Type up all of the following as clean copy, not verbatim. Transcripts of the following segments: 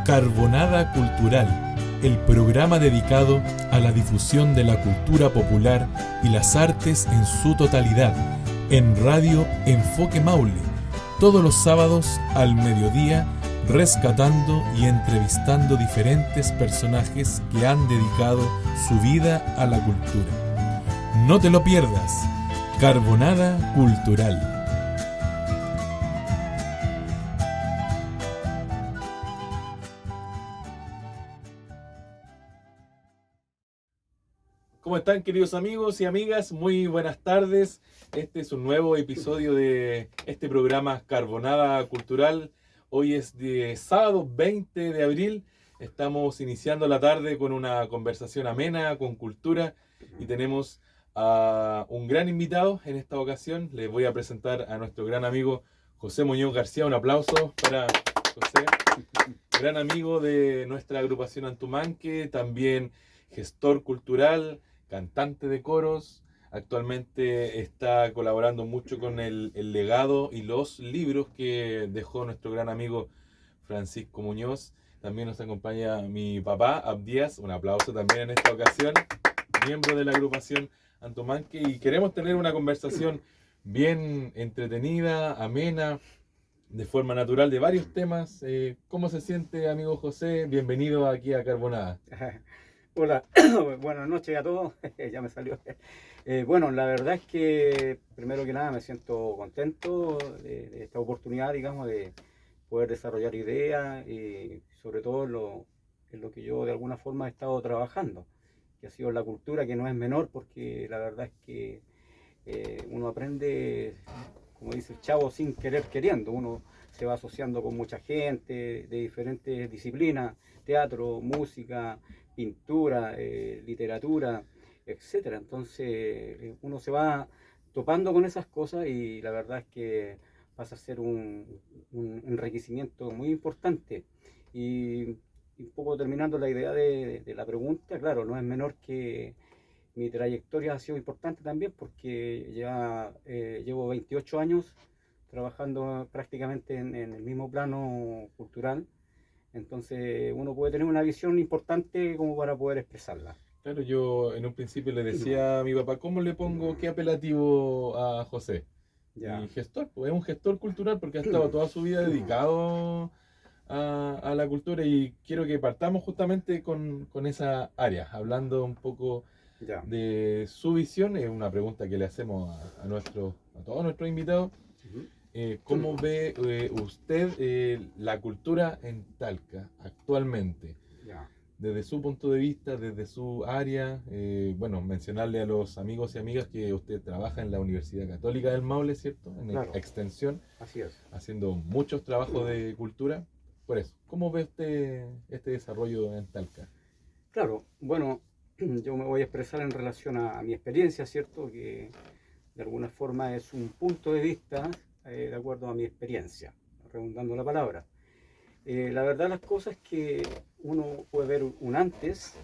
Carbonada Cultural, el programa dedicado a la difusión de la cultura popular y las artes en su totalidad, en Radio Enfoque Maule, todos los sábados al mediodía, rescatando y entrevistando diferentes personajes que han dedicado su vida a la cultura. No te lo pierdas, Carbonada Cultural. ¿Cómo están, queridos amigos y amigas? Muy buenas tardes. Este es un nuevo episodio de este programa Carbonada Cultural. Hoy es de sábado 20 de abril. Estamos iniciando la tarde con una conversación amena, con cultura, y tenemos a un gran invitado en esta ocasión. Les voy a presentar a nuestro gran amigo José Muñoz García. Un aplauso para José, gran amigo de nuestra agrupación Antumanque, también gestor cultural, cantante de coros. Actualmente está colaborando mucho con el legado y los libros que dejó nuestro gran amigo Francisco Muñoz. También nos acompaña mi papá, Abdías. Un aplauso también en esta ocasión, miembro de la agrupación Antumanque. Y queremos tener una conversación bien entretenida, amena, de forma natural, de varios temas. ¿Cómo se siente, amigo José? Bienvenido aquí a Carbonada. Hola, buenas noches a todos. Ya me salió. Bueno, la verdad es que primero que nada me siento contento de esta oportunidad, digamos, de poder desarrollar ideas y sobre todo en lo que yo de alguna forma he estado trabajando, que ha sido la cultura, que no es menor, porque la verdad es que uno aprende, como dice el chavo, sin querer queriendo. Uno se va asociando con mucha gente de diferentes disciplinas: teatro, música, pintura, literatura, etcétera. Entonces uno se va topando con esas cosas y la verdad es que pasa a ser un enriquecimiento muy importante. Y un poco terminando la idea de la pregunta, claro, no es menor que mi trayectoria ha sido importante también, porque ya llevo 28 años trabajando prácticamente en el mismo plano cultural. Entonces uno puede tener una visión importante como para poder expresarla. Claro, yo en un principio le decía a mi papá, ¿cómo le pongo qué apelativo a José? Ya. Y gestor, pues es un gestor cultural porque ha estado toda su vida dedicado a la cultura, y quiero que partamos justamente con esa área, hablando un poco Ya. de su visión. Es una pregunta que le hacemos a todos nuestros invitados. Ujú. ¿Cómo ve usted la cultura en Talca actualmente? Ya. Desde su punto de vista, desde su área. Bueno, mencionarle a los amigos y amigas que usted trabaja en la Universidad Católica del Maule, ¿cierto? En Claro, extensión, así es. haciendo muchos trabajos de cultura. Por eso, ¿cómo ve usted este desarrollo en Talca? Claro, bueno, yo me voy a expresar en relación a mi experiencia, ¿cierto? Que de alguna forma es un punto de vista de acuerdo a mi experiencia, redundando la palabra. La verdad las cosas es que uno puede ver un antes,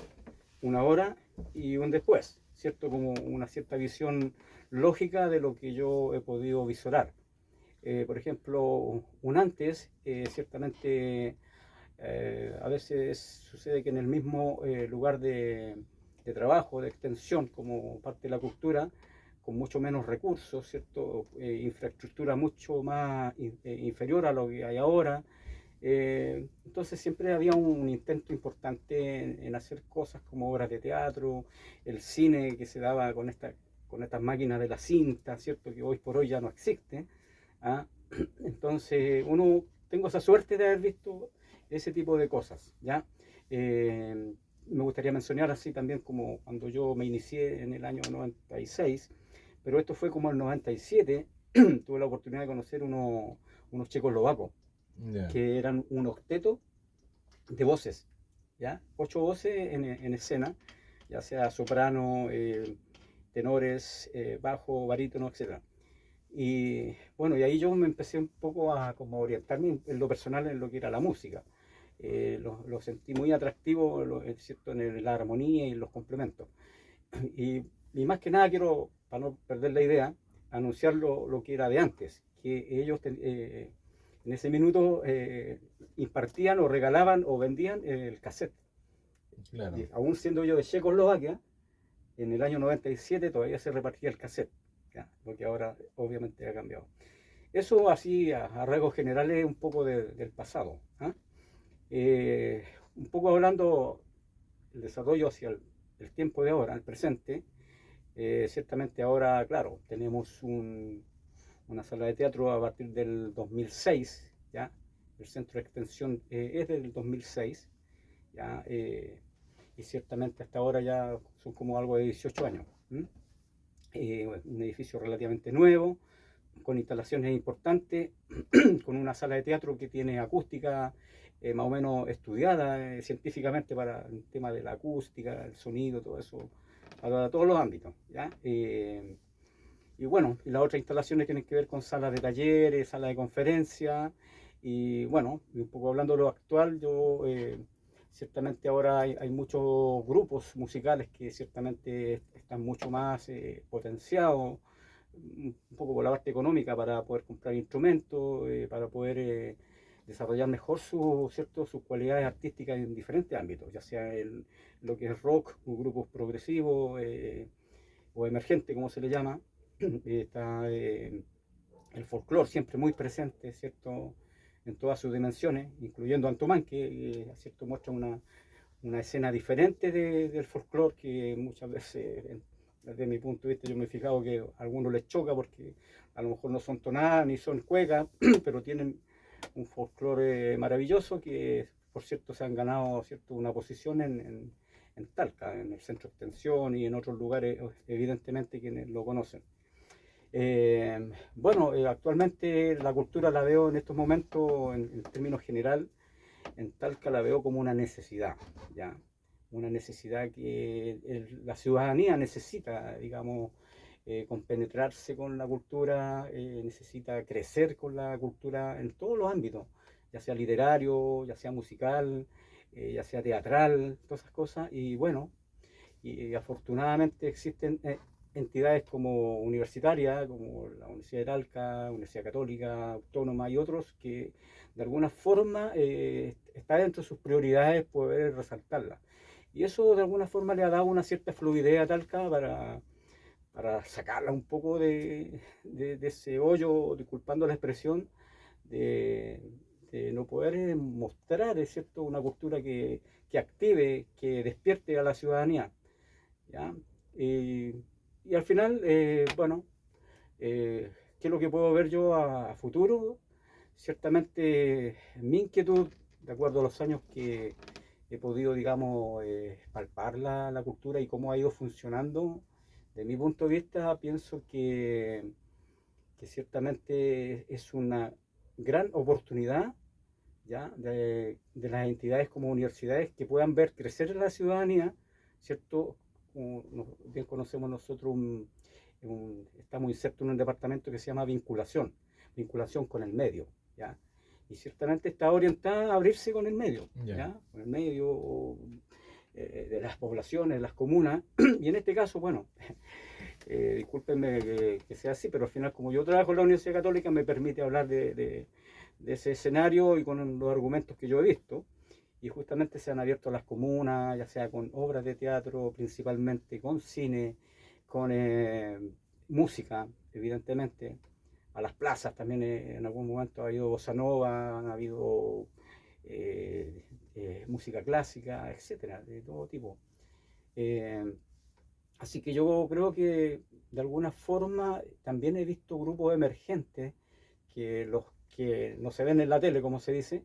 una hora y un después, ¿cierto? Como una cierta visión lógica de lo que yo he podido visorar. Por ejemplo, un antes, ciertamente a veces sucede que en el mismo lugar de trabajo, de extensión, como parte de la cultura, con mucho menos recursos, ¿cierto? Infraestructura mucho más inferior a lo que hay ahora. Entonces siempre había un intento importante en hacer cosas como obras de teatro, el cine que se daba con estas máquinas de la cinta, ¿cierto? Que hoy por hoy ya no existe. ¿Ah? Entonces tengo esa suerte de haber visto ese tipo de cosas, ¿ya? Me gustaría mencionar así también como cuando yo me inicié en el año 96, pero esto fue como el 97, tuve la oportunidad de conocer unos checoslovacos Ya. que eran un octeto de voces, ¿ya? 8 voces en escena, ya sea soprano, tenores, bajo, barítono, etc. Y bueno, y ahí yo me empecé un poco a como orientarme en lo personal en lo que era la música. Lo sentí muy atractivo, ¿cierto? En la armonía y en los complementos. Y más que nada quiero, para no perder la idea, anunciar lo que era de antes, que ellos En ese minuto impartían o regalaban o vendían el cassette. Claro. Y aún siendo yo de Checoslovaquia, en el año 97 todavía se repartía el cassette, ¿ya? Lo que ahora obviamente ha cambiado. Eso así a rasgos generales un poco del pasado. ¿Ah? Un poco hablando el desarrollo hacia el tiempo de ahora, el presente, ciertamente ahora, claro, tenemos una sala de teatro a partir del 2006, ¿ya? El centro de extensión es del 2006, ¿ya? Y ciertamente hasta ahora ya son como algo de 18 años. Un edificio relativamente nuevo, con instalaciones importantes, con una sala de teatro que tiene acústica más o menos estudiada científicamente para el tema de la acústica, el sonido, todo eso, para todos los ámbitos, ¿ya? Y bueno, y las otras instalaciones tienen que ver con salas de talleres, salas de conferencias, y bueno, un poco hablando de lo actual, yo ciertamente ahora hay muchos grupos musicales que ciertamente están mucho más potenciados, un poco por la parte económica para poder comprar instrumentos, para poder desarrollar mejor sus cualidades artísticas en diferentes ámbitos, ya sea lo que es rock, grupos progresivos o emergente, como se le llama. Está el folclore siempre muy presente, ¿cierto? En todas sus dimensiones, incluyendo Antomán, que ¿cierto? Muestra una escena diferente del folclore que muchas veces, desde mi punto de vista, yo me he fijado que a algunos les choca porque a lo mejor no son tonadas ni son cuecas, pero tienen un folclore maravilloso que, por cierto, se han ganado, ¿cierto? Una posición en Talca, en el centro de extensión y en otros lugares, evidentemente quienes lo conocen. Bueno, actualmente la cultura la veo en estos momentos, en términos general, en Talca la veo como una necesidad, ¿ya? Una necesidad que la ciudadanía necesita, digamos, compenetrarse con la cultura, necesita crecer con la cultura en todos los ámbitos, ya sea literario, ya sea musical, ya sea teatral, todas esas cosas. Y bueno, y afortunadamente existen entidades como universitarias, como la Universidad de Talca, Universidad Católica, Autónoma y otros, que de alguna forma está dentro de sus prioridades poder resaltarlas. Y eso de alguna forma le ha dado una cierta fluidez a Talca para sacarla un poco de ese hoyo, disculpando la expresión, de no poder mostrar, ¿cierto? Una cultura que active, que despierte a la ciudadanía, ¿ya? Y al final, bueno, ¿qué es lo que puedo ver yo a futuro? Ciertamente mi inquietud, de acuerdo a los años que he podido, digamos, palpar la cultura y cómo ha ido funcionando, de mi punto de vista, pienso que ciertamente es una gran oportunidad, ¿ya? De las entidades como universidades que puedan ver crecer en la ciudadanía, ¿cierto? Como bien conocemos nosotros, estamos insertos en un departamento que se llama vinculación con el medio, ¿ya? Y ciertamente está orientada a abrirse con el medio, ¿ya? Con el medio de las poblaciones, las comunas, y en este caso, bueno, discúlpenme que sea así, pero al final como yo trabajo en la Universidad Católica me permite hablar de ese escenario y con los argumentos que yo he visto, y justamente se han abierto las comunas, ya sea con obras de teatro, principalmente con cine, con música, evidentemente, a las plazas también en algún momento ha habido bossa nova, ha habido música clásica, etcétera, de todo tipo. Así que yo creo que de alguna forma también he visto grupos emergentes que los que no se ven en la tele, como se dice,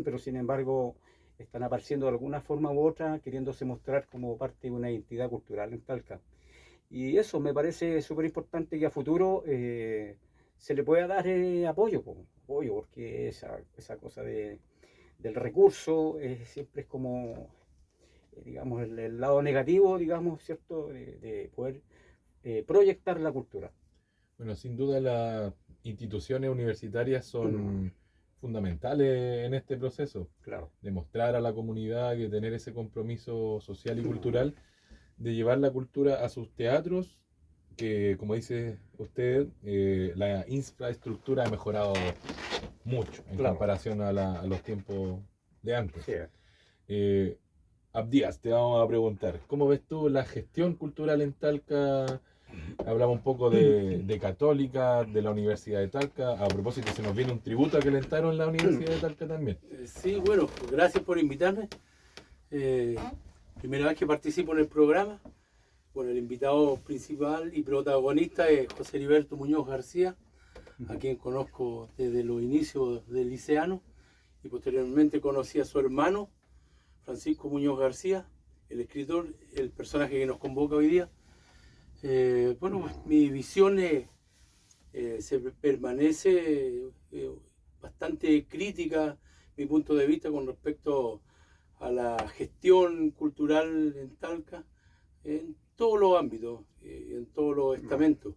pero sin embargo están apareciendo de alguna forma u otra, queriéndose mostrar como parte de una identidad cultural en Talca. Y eso me parece súper importante que a futuro se le pueda dar apoyo, porque esa cosa del recurso siempre es como, digamos, el lado negativo, digamos, ¿cierto?, de poder proyectar la cultura. Bueno, sin duda las instituciones universitarias son fundamentales en este proceso. Claro. De mostrar a la comunidad que tener ese compromiso social y cultural, de llevar la cultura a sus teatros, que como dice usted, la infraestructura ha mejorado mucho en Claro. comparación a los tiempos de antes. Sí. Abdías, te vamos a preguntar, ¿cómo ves tú la gestión cultural en Talca? Hablamos un poco de Católica, de la Universidad de Talca. A propósito, se nos viene un tributo a que alentaron en la Universidad de Talca también. Sí, bueno, gracias por invitarme. Primera vez que participo en el programa. Bueno, el invitado principal y protagonista es José Heriberto Muñoz García, a quien conozco desde los inicios del liceano, y posteriormente conocí a su hermano, Francisco Muñoz García, el escritor, el personaje que nos convoca hoy día. Bueno, pues, mi visión se permanece bastante crítica, mi punto de vista con respecto a la gestión cultural en Talca, en todos los ámbitos, en todos los estamentos.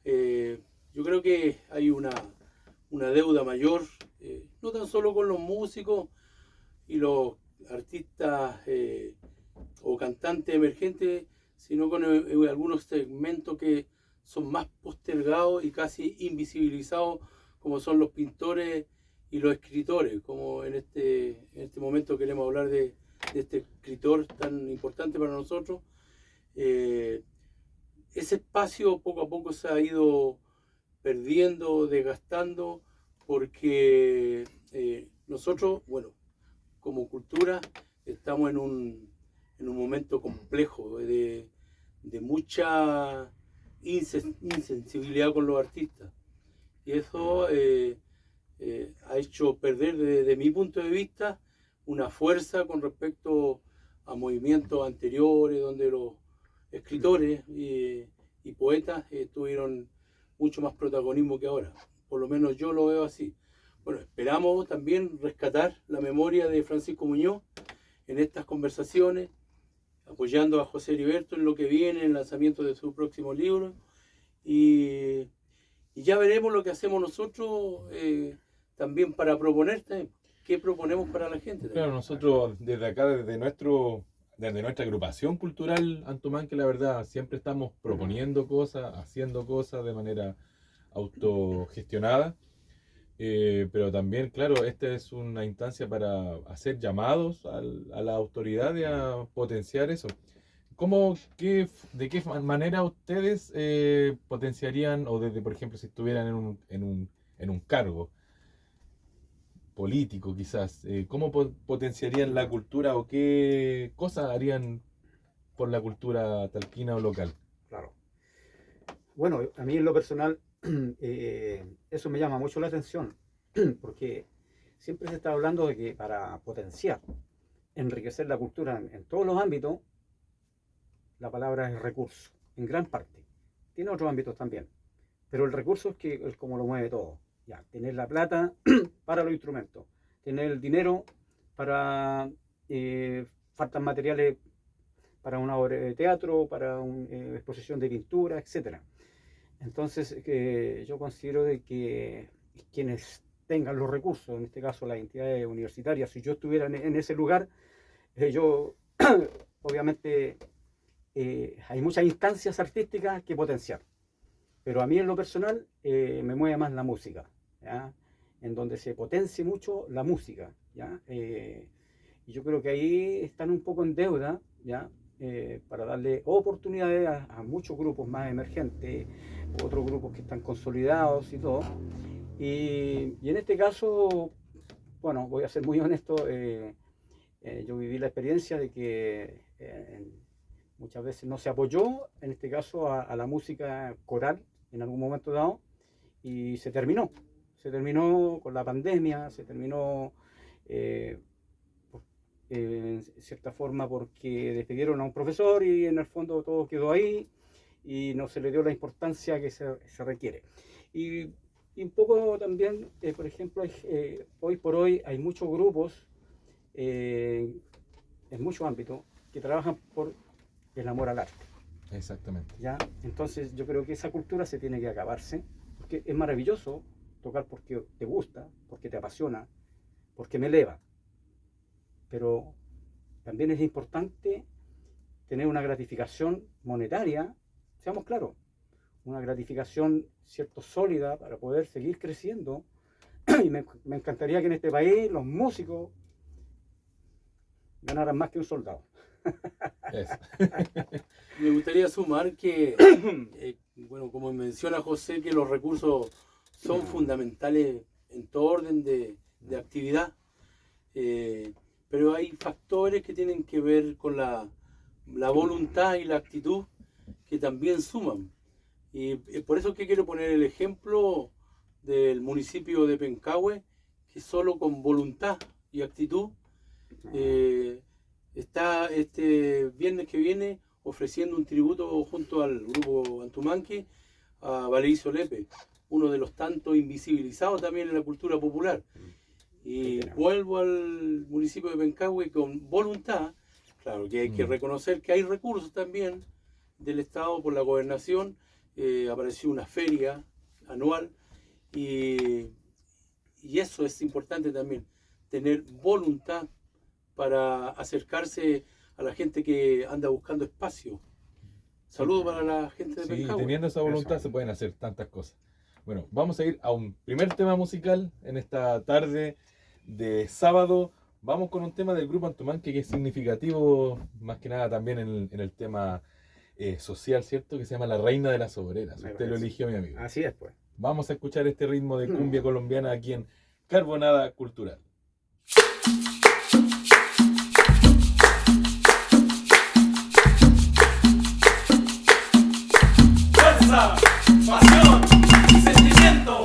Yo creo que hay una deuda mayor, no tan solo con los músicos y los artistas o cantantes emergentes, sino con algunos segmentos que son más postergados y casi invisibilizados, como son los pintores y los escritores, como en este momento queremos hablar de este escritor tan importante para nosotros. Ese espacio poco a poco se ha ido perdiendo, desgastando, porque nosotros, bueno, como cultura, estamos en un momento complejo de mucha insensibilidad con los artistas. Y eso ha hecho perder, desde mi punto de vista, una fuerza con respecto a movimientos anteriores, donde los escritores y poetas tuvieron mucho más protagonismo que ahora. Por lo menos yo lo veo así. Bueno, esperamos también rescatar la memoria de Francisco Muñoz en estas conversaciones, apoyando a José Heriberto en lo que viene, en el lanzamiento de su próximo libro. Y ya veremos lo que hacemos nosotros también para proponer, qué proponemos para la gente. Claro, nosotros desde acá, desde nuestra agrupación cultural Antumán, que la verdad siempre estamos proponiendo cosas, haciendo cosas de manera autogestionada. Pero también, claro, esta es una instancia para hacer llamados a las autoridades a potenciar eso. ¿De qué manera ustedes potenciarían, o desde, por ejemplo, si estuvieran en un cargo político quizás, cómo potenciarían la cultura o qué cosas harían por la cultura talquina o local? Claro. Bueno, a mí en lo personal eso me llama mucho la atención, porque siempre se está hablando de que para potenciar, enriquecer la cultura en todos los ámbitos, la palabra es recurso, en gran parte. Tiene otros ámbitos también, pero el recurso es como lo mueve todo. Ya, tener la plata para los instrumentos, tener el dinero para faltan materiales para una obra de teatro, para una exposición de pintura, etcétera. Entonces, yo considero de que quienes tengan los recursos, en este caso las entidades universitarias, si yo estuviera en ese lugar, yo obviamente hay muchas instancias artísticas que potenciar, pero a mí en lo personal me mueve más la música, ¿ya? En donde se potencie mucho la música, ¿ya? Y yo creo que ahí están un poco en deuda, ¿ya? Para darle oportunidades a muchos grupos más emergentes, otros grupos que están consolidados y todo. Y en este caso, bueno, voy a ser muy honesto, yo viví la experiencia de que muchas veces no se apoyó, en este caso, a la música coral en algún momento dado, y se terminó con la pandemia, se terminó en cierta forma porque despidieron a un profesor y en el fondo todo quedó ahí y no se le dio la importancia que se requiere. Y un poco también, por ejemplo, hoy por hoy hay muchos grupos en muchos ámbitos que trabajan por el amor al arte. Exactamente. ¿Ya? Entonces yo creo que esa cultura se tiene que acabarse, porque es maravilloso tocar porque te gusta, porque te apasiona, porque me eleva. Pero también es importante tener una gratificación monetaria, seamos claros, una gratificación cierto sólida para poder seguir creciendo y me encantaría que en este país los músicos ganaran más que un soldado. Eso. Me gustaría sumar que, bueno, como menciona José, que los recursos son fundamentales en todo orden de actividad, pero hay factores que tienen que ver con la voluntad y la actitud que también suman. Y por eso es que quiero poner el ejemplo del municipio de Pencahue, que solo con voluntad y actitud está este viernes que viene ofreciendo un tributo junto al grupo Antumanque a Valericio Lepe, uno de los tantos invisibilizados también en la cultura popular. Y vuelvo al municipio de Pencahue con voluntad. Claro que hay que reconocer que hay recursos también del Estado por la gobernación. Apareció una feria anual y eso es importante también, tener voluntad para acercarse a la gente que anda buscando espacio. Saludos para la gente de Pencahue. Sí, teniendo esa voluntad se pueden hacer tantas cosas. Bueno, vamos a ir a un primer tema musical en esta tarde de sábado. Vamos con un tema del grupo Antumanque que es significativo, más que nada también en el tema social, ¿cierto? Que se llama La Reina de las Obreras. Usted lo eligió, mi amigo. Así es, pues. Vamos a escuchar este ritmo de cumbia colombiana aquí en Carbonada Cultural. Fuerza, pasión y sentimiento.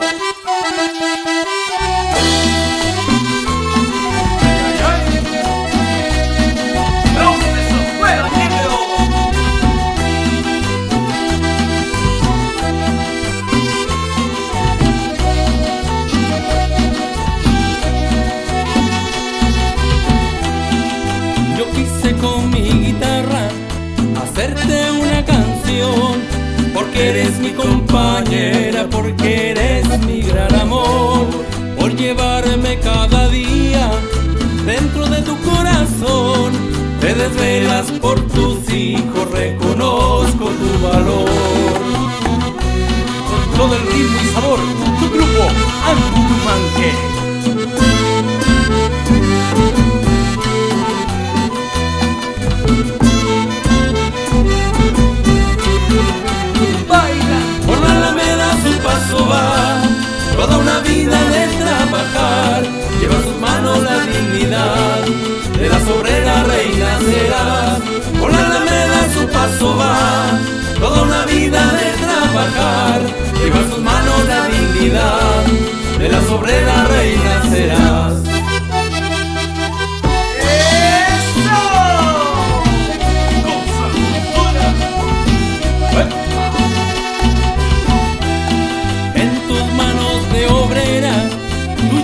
Yo quise con mi guitarra hacerte una canción, porque eres mi compañera, porque eres mi gran amor, por llevarme cada día dentro de tu corazón. Te desvelas por tus hijos, reconozco tu valor. Con todo el ritmo y sabor, tu grupo Antumanque. Por la Alameda su paso va, toda una vida de trabajar, lleva en sus manos la dignidad, de las obreras reina serás. Por la Alameda su paso va, toda una vida de trabajar, lleva en sus manos la dignidad, de las obreras reina serás.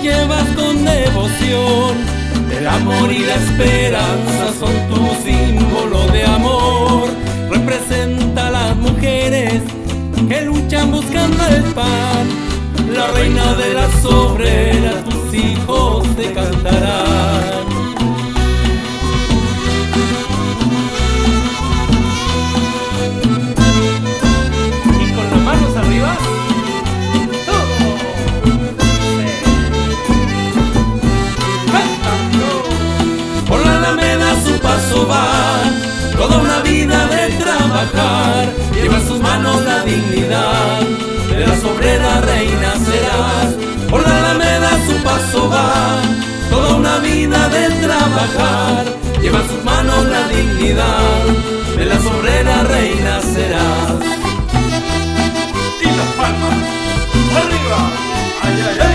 Llevas con devoción, el amor y la esperanza son tu símbolo de amor. Representa a las mujeres que luchan buscando el pan, la reina de las obreras, tus hijos te cantarán. Y con las manos arriba. Paso va, toda una vida de trabajar, lleva en sus manos la dignidad, de las obreras reina serás. Por la Alameda su paso va, toda una vida de trabajar, lleva en sus manos la dignidad, de las obreras reina serás. Y las palmas, arriba, ay, ay, ay.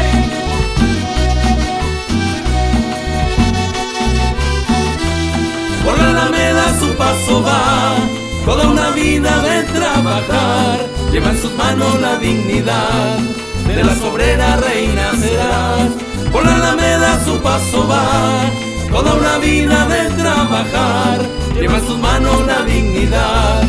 Por la Alameda su paso va, toda una vida de trabajar, lleva en sus manos la dignidad, de las obreras reina serás. Por la Alameda su paso va, toda una vida de trabajar, lleva en sus manos la dignidad,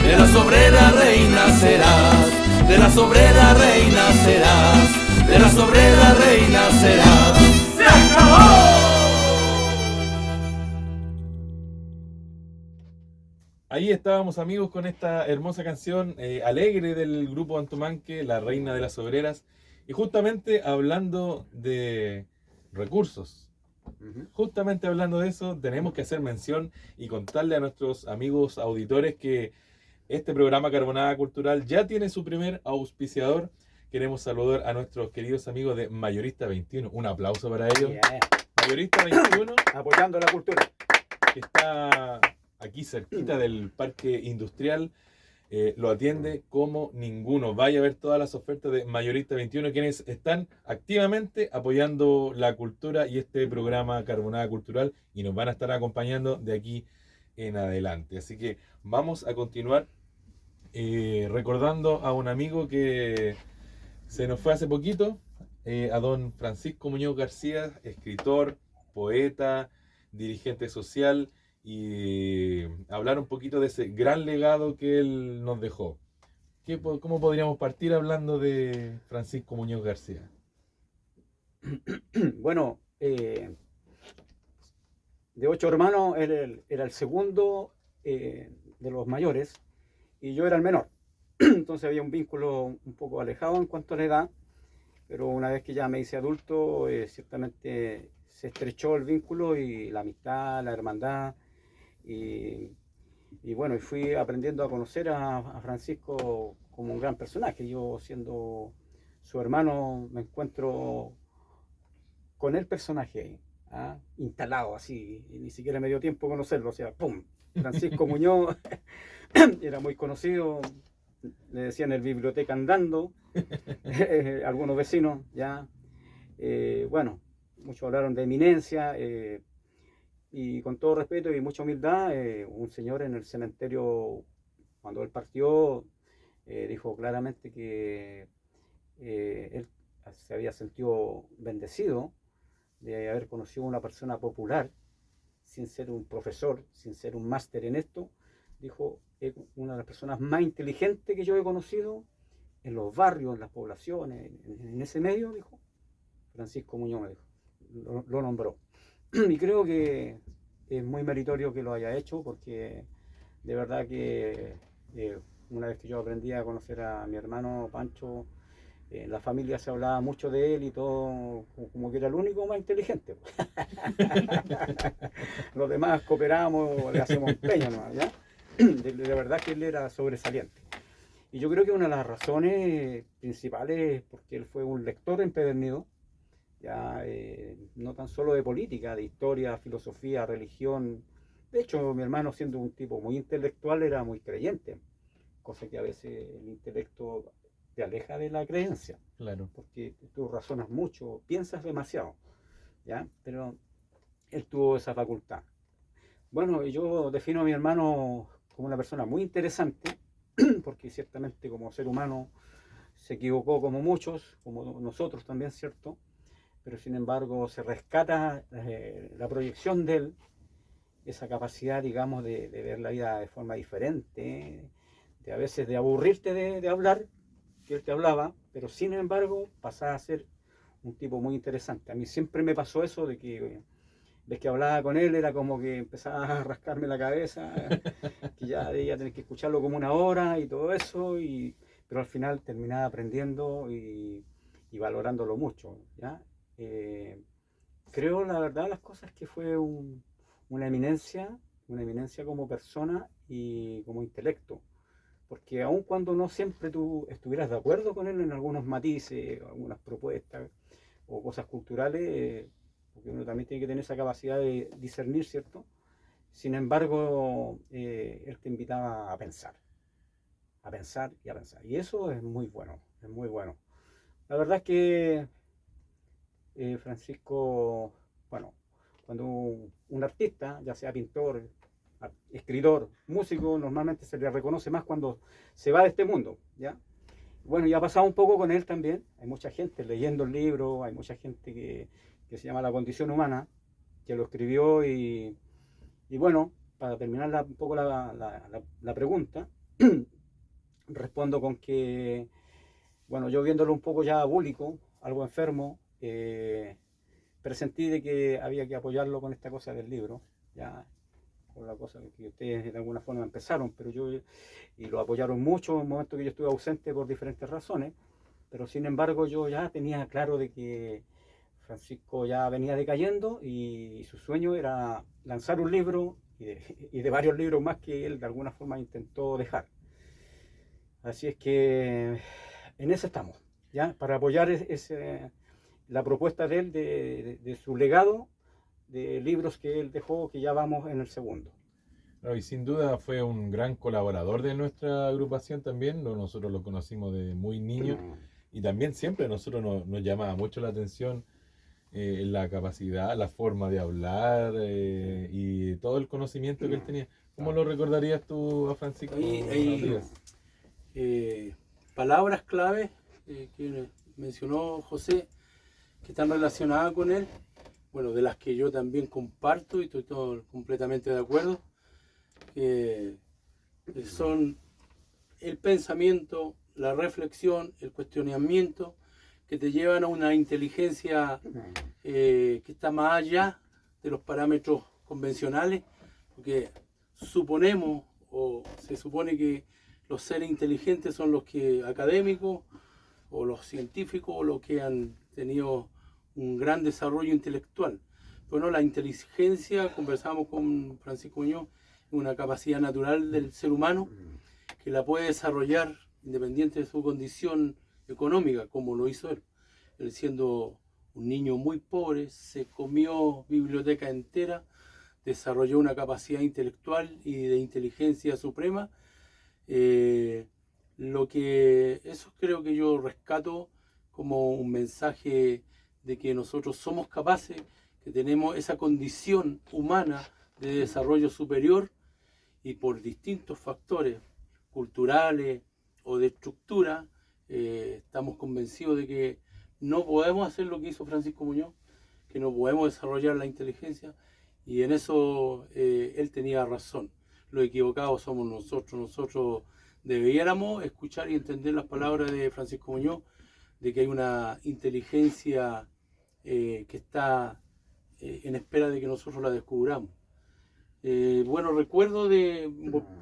de las obreras reina serás, de las obreras reina serás, de las obreras reina serás. ¡Se acabó! Ahí estábamos, amigos, con esta hermosa canción alegre del grupo Antumanque, La Reina de las Obreras. Y justamente hablando de recursos, justamente hablando de eso, tenemos que hacer mención y contarle a nuestros amigos auditores que este programa Carbonada Cultural ya tiene su primer auspiciador. Queremos saludar a nuestros queridos amigos de Mayorista 21. Un aplauso para ellos. Yeah. Mayorista 21, Apoyando la cultura. que está aquí cerquita del Parque Industrial, lo atiende como ninguno. Vaya a ver todas las ofertas de Mayorista 21, quienes están activamente apoyando la cultura y este programa Carbonada Cultural, y nos van a estar acompañando de aquí en adelante. Así que vamos a continuar recordando a un amigo que se nos fue hace poquito, a don Francisco Muñoz García, escritor, poeta, dirigente social, y hablar un poquito de ese gran legado que él nos dejó. ¿Cómo podríamos partir hablando de Francisco Muñoz García? Bueno, de 8 hermanos, él era el segundo de los mayores y yo era el menor. Entonces había un vínculo un poco alejado en cuanto a la edad, pero una vez que ya me hice adulto, ciertamente se estrechó el vínculo y la amistad, la hermandad. Y bueno, y fui aprendiendo a conocer a Francisco como un gran personaje. Yo, siendo su hermano, me encuentro con el personaje ahí, instalado así, y ni siquiera me dio tiempo conocerlo. O sea, ¡pum! Francisco Muñoz era muy conocido, le decían el biblioteca andando, algunos vecinos, ya. Bueno, muchos hablaron de eminencia. Y con todo respeto y mucha humildad, un señor en el cementerio, cuando él partió, dijo claramente que él se había sentido bendecido de haber conocido a una persona popular, sin ser un profesor, sin ser un máster en esto. Dijo, es una de las personas más inteligentes que yo he conocido en los barrios, en las poblaciones, en ese medio, dijo. Francisco Muñoz me dijo, lo nombró. Y creo que es muy meritorio que lo haya hecho, porque de verdad que una vez que yo aprendí a conocer a mi hermano Pancho, en la familia se hablaba mucho de él y todo, como que era el único más inteligente. Los demás cooperamos, le hacemos empeño, ¿no? ¿Ya? De verdad que él era sobresaliente. Y yo creo que una de las razones principales es porque él fue un lector empedernido, ya no tan solo de política, de historia, filosofía, religión. De hecho, mi hermano, siendo un tipo muy intelectual, era muy creyente, cosa que a veces el intelecto te aleja de la creencia. Claro. Porque tú razonas mucho, piensas demasiado, ¿ya? Pero él tuvo esa facultad. Bueno, yo defino a mi hermano como una persona muy interesante, porque ciertamente como ser humano se equivocó como muchos, como nosotros también, ¿cierto? Pero sin embargo se rescata la proyección de él, esa capacidad, digamos, de ver la vida de forma diferente, de a veces de aburrirte de hablar, que él te hablaba, pero sin embargo pasaba a ser un tipo muy interesante. A mí siempre me pasó eso de que ves que hablaba con él, era como que empezaba a rascarme la cabeza, que ya debía tener que escucharlo como una hora y todo eso, pero al final terminaba aprendiendo y valorándolo mucho, ¿ya? Creo, la verdad, las cosas, que fue una eminencia como persona y como intelecto, porque aun cuando no siempre tú estuvieras de acuerdo con él en algunos matices, algunas propuestas o cosas culturales, porque uno también tiene que tener esa capacidad de discernir, ¿cierto? Sin embargo, él te invitaba a pensar y a pensar, y eso es muy bueno, es muy bueno. La verdad es que Francisco, bueno, cuando un artista, ya sea pintor, escritor, músico, normalmente se le reconoce más cuando se va de este mundo, ¿ya? Bueno, y ha pasado un poco con él también. Hay mucha gente leyendo el libro, hay mucha gente que se llama La Condición Humana, que lo escribió, y bueno, para terminar un poco la pregunta, respondo con que, bueno, yo viéndolo un poco ya abúlico, algo enfermo, presentí de que había que apoyarlo con esta cosa del libro, ya, con la cosa que ustedes de alguna forma empezaron, pero y lo apoyaron mucho en el momento que yo estuve ausente por diferentes razones, pero sin embargo yo ya tenía claro de que Francisco ya venía decayendo y su sueño era lanzar un libro y de varios libros más que él de alguna forma intentó dejar. Así es que en eso estamos, ¿ya? Para apoyar la propuesta de él, de su legado, de libros que él dejó, que ya vamos en el segundo. No, y sin duda fue un gran colaborador de nuestra agrupación también. Nosotros lo conocimos de muy niño y también siempre a nosotros nos llamaba mucho la atención la capacidad, la forma de hablar y todo el conocimiento que él tenía. ¿Cómo lo recordarías tú a Francisco? Palabras clave que mencionó José, que están relacionadas con él, bueno, de las que yo también comparto y estoy completamente de acuerdo, que son el pensamiento, la reflexión, el cuestionamiento, que te llevan a una inteligencia que está más allá de los parámetros convencionales, porque suponemos o se supone que los seres inteligentes son los que académicos o los científicos o los que han tenido un gran desarrollo intelectual. Bueno, la inteligencia, conversamos con Francisco Muñoz, es una capacidad natural del ser humano que la puede desarrollar independiente de su condición económica, como lo hizo él. Él siendo un niño muy pobre, se comió biblioteca entera, desarrolló una capacidad intelectual y de inteligencia suprema. Eso creo que yo rescato como un mensaje de que nosotros somos capaces, que tenemos esa condición humana de desarrollo superior y por distintos factores culturales o de estructura, estamos convencidos de que no podemos hacer lo que hizo Francisco Muñoz, que no podemos desarrollar la inteligencia, y en eso él tenía razón. Los equivocados somos nosotros. Nosotros debiéramos escuchar y entender las palabras de Francisco Muñoz, de que hay una inteligencia que está en espera de que nosotros la descubramos. Bueno, recuerdo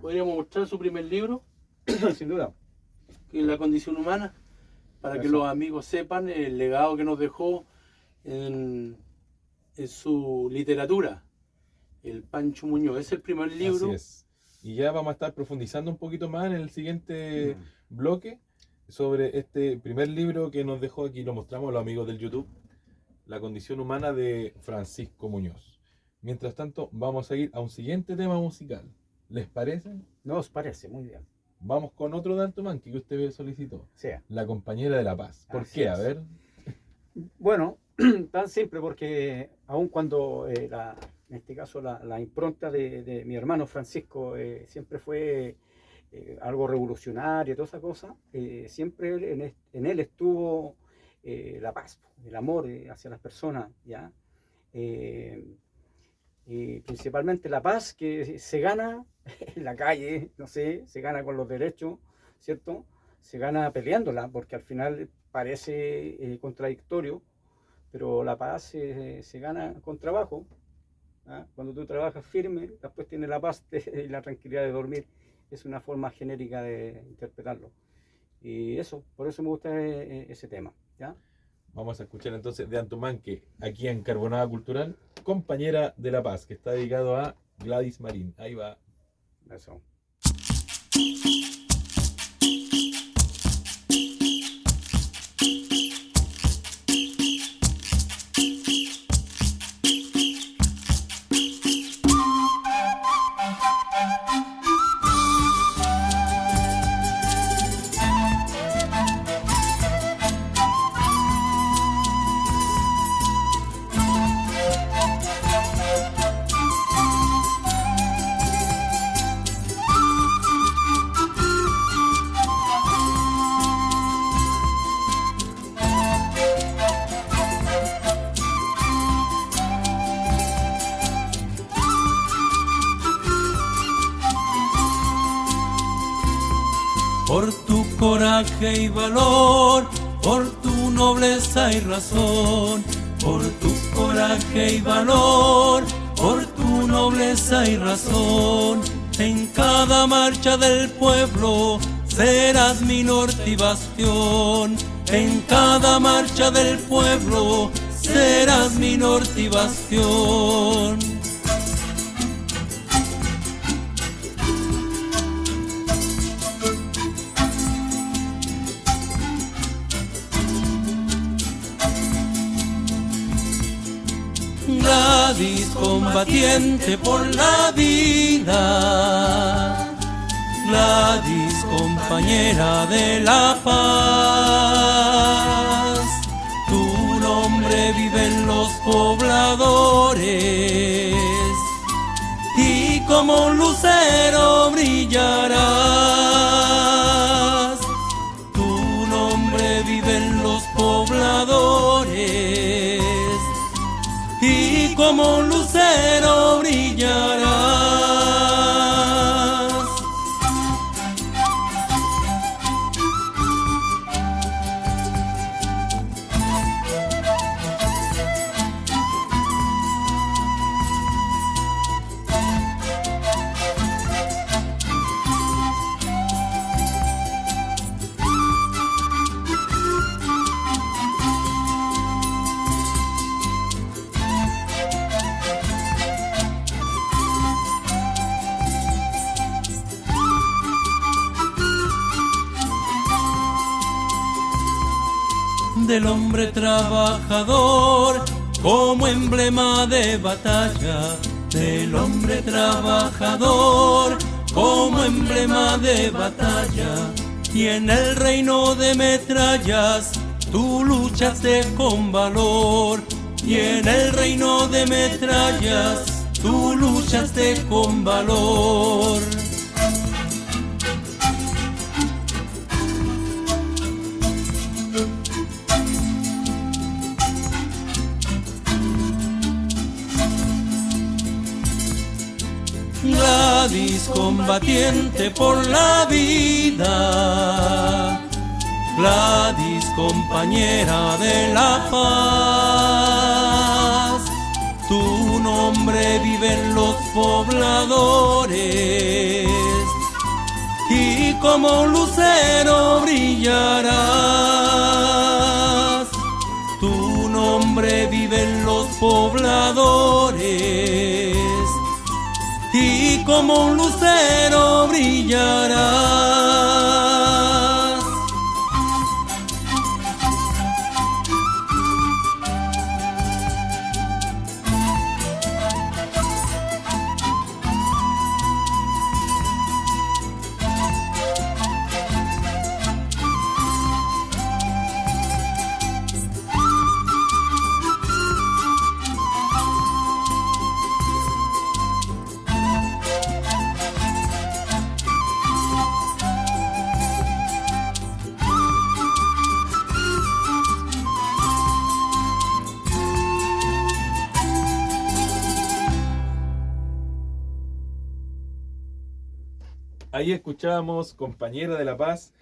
podríamos mostrar su primer libro, Sin duda. que es La condición humana, para que los amigos sepan el legado que nos dejó en su literatura, el Pancho Muñoz. Es el primer libro. Así es. Y ya vamos a estar profundizando un poquito más en el siguiente bloque sobre este primer libro que nos dejó. Aquí lo mostramos a los amigos del YouTube, La condición humana de Francisco Muñoz. Mientras tanto, vamos a ir a un siguiente tema musical. ¿Les parece? Nos parece, muy bien. Vamos con otro de Antomanqui que usted solicitó. Sí. La compañera de la paz. ¿Por Así qué? es. A ver. Bueno, tan simple porque aun cuando en este caso la impronta de mi hermano Francisco siempre fue algo revolucionario y toda esa cosa, siempre en él estuvo la paz, el amor hacia las personas, ¿ya? Y principalmente la paz que se gana en la calle, no sé, se gana con los derechos, ¿cierto? Se gana peleándola, porque al final parece contradictorio, pero la paz se gana con trabajo. ¿Ah? Cuando tú trabajas firme, después tienes la paz y la tranquilidad de dormir. Es una forma genérica de interpretarlo. Y eso, por eso me gusta ese tema, ¿ya? Vamos a escuchar entonces de Antomanqui, aquí en Carbonada Cultural, Compañera de la Paz, que está dedicado a Gladys Marín. Ahí va. Eso. Por tu coraje y valor, por tu nobleza y razón, por tu coraje y valor, por tu nobleza y razón, en cada marcha del pueblo serás mi norte y bastión, En cada marcha del pueblo serás mi norte y bastión. Gladys, combatiente por la vida, Gladys, compañera de la paz, tu nombre vive en los pobladores y como un lucero brillarás. Tu nombre vive en los pobladores y como un lucero brillarás. Del hombre trabajador como emblema de batalla, del hombre trabajador como emblema de batalla, y en el reino de metrallas tú luchaste con valor, y en el reino de metrallas tú luchaste con valor. Gladys, combatiente por la vida, Gladys, compañera de la paz, tu nombre vive en los pobladores y como un lucero brillarás. Tu nombre vive en los pobladores y como un lucero brillarás. Ahí escuchábamos Compañera de la Paz,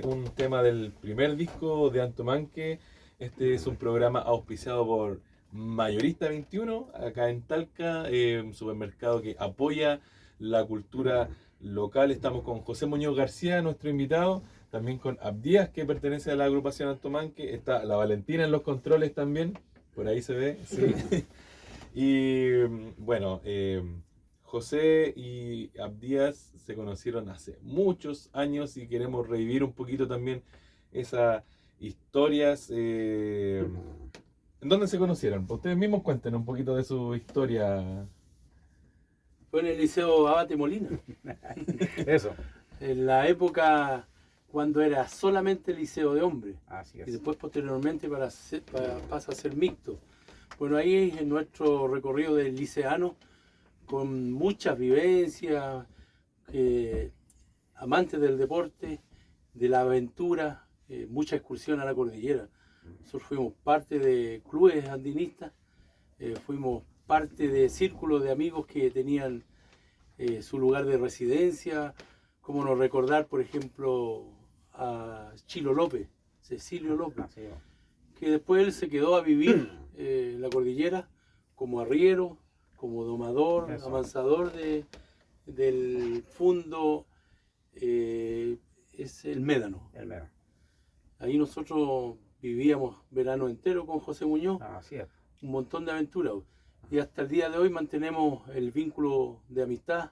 un tema del primer disco de Antomanque. Este es un programa auspiciado por Mayorista 21, acá en Talca, un supermercado que apoya la cultura local. Estamos con José Muñoz García, nuestro invitado, también con Abdías, que pertenece a la agrupación Antomanque. Está la Valentina en los controles también, por ahí se ve, sí. Y bueno, José y Abdías se conocieron hace muchos años y queremos revivir un poquito también esas historias. ¿En dónde se conocieron? Ustedes mismos cuenten un poquito de su historia. Fue en el Liceo Abate Molina. Eso. En la época cuando era solamente liceo de hombres. Así es. Y después posteriormente pasa a ser mixto. Bueno, ahí en nuestro recorrido del liceano, con muchas vivencias, amantes del deporte, de la aventura, mucha excursión a la cordillera. Nosotros fuimos parte de clubes andinistas, fuimos parte de círculos de amigos que tenían su lugar de residencia, como no recordar, por ejemplo, a Chilo López, Cecilio López, que después él se quedó a vivir en la cordillera como arriero, como domador, avanzador del fundo, es el Médano. Ahí nosotros vivíamos verano entero con José Muñoz, Así es. un montón de aventuras. Y hasta el día de hoy mantenemos el vínculo de amistad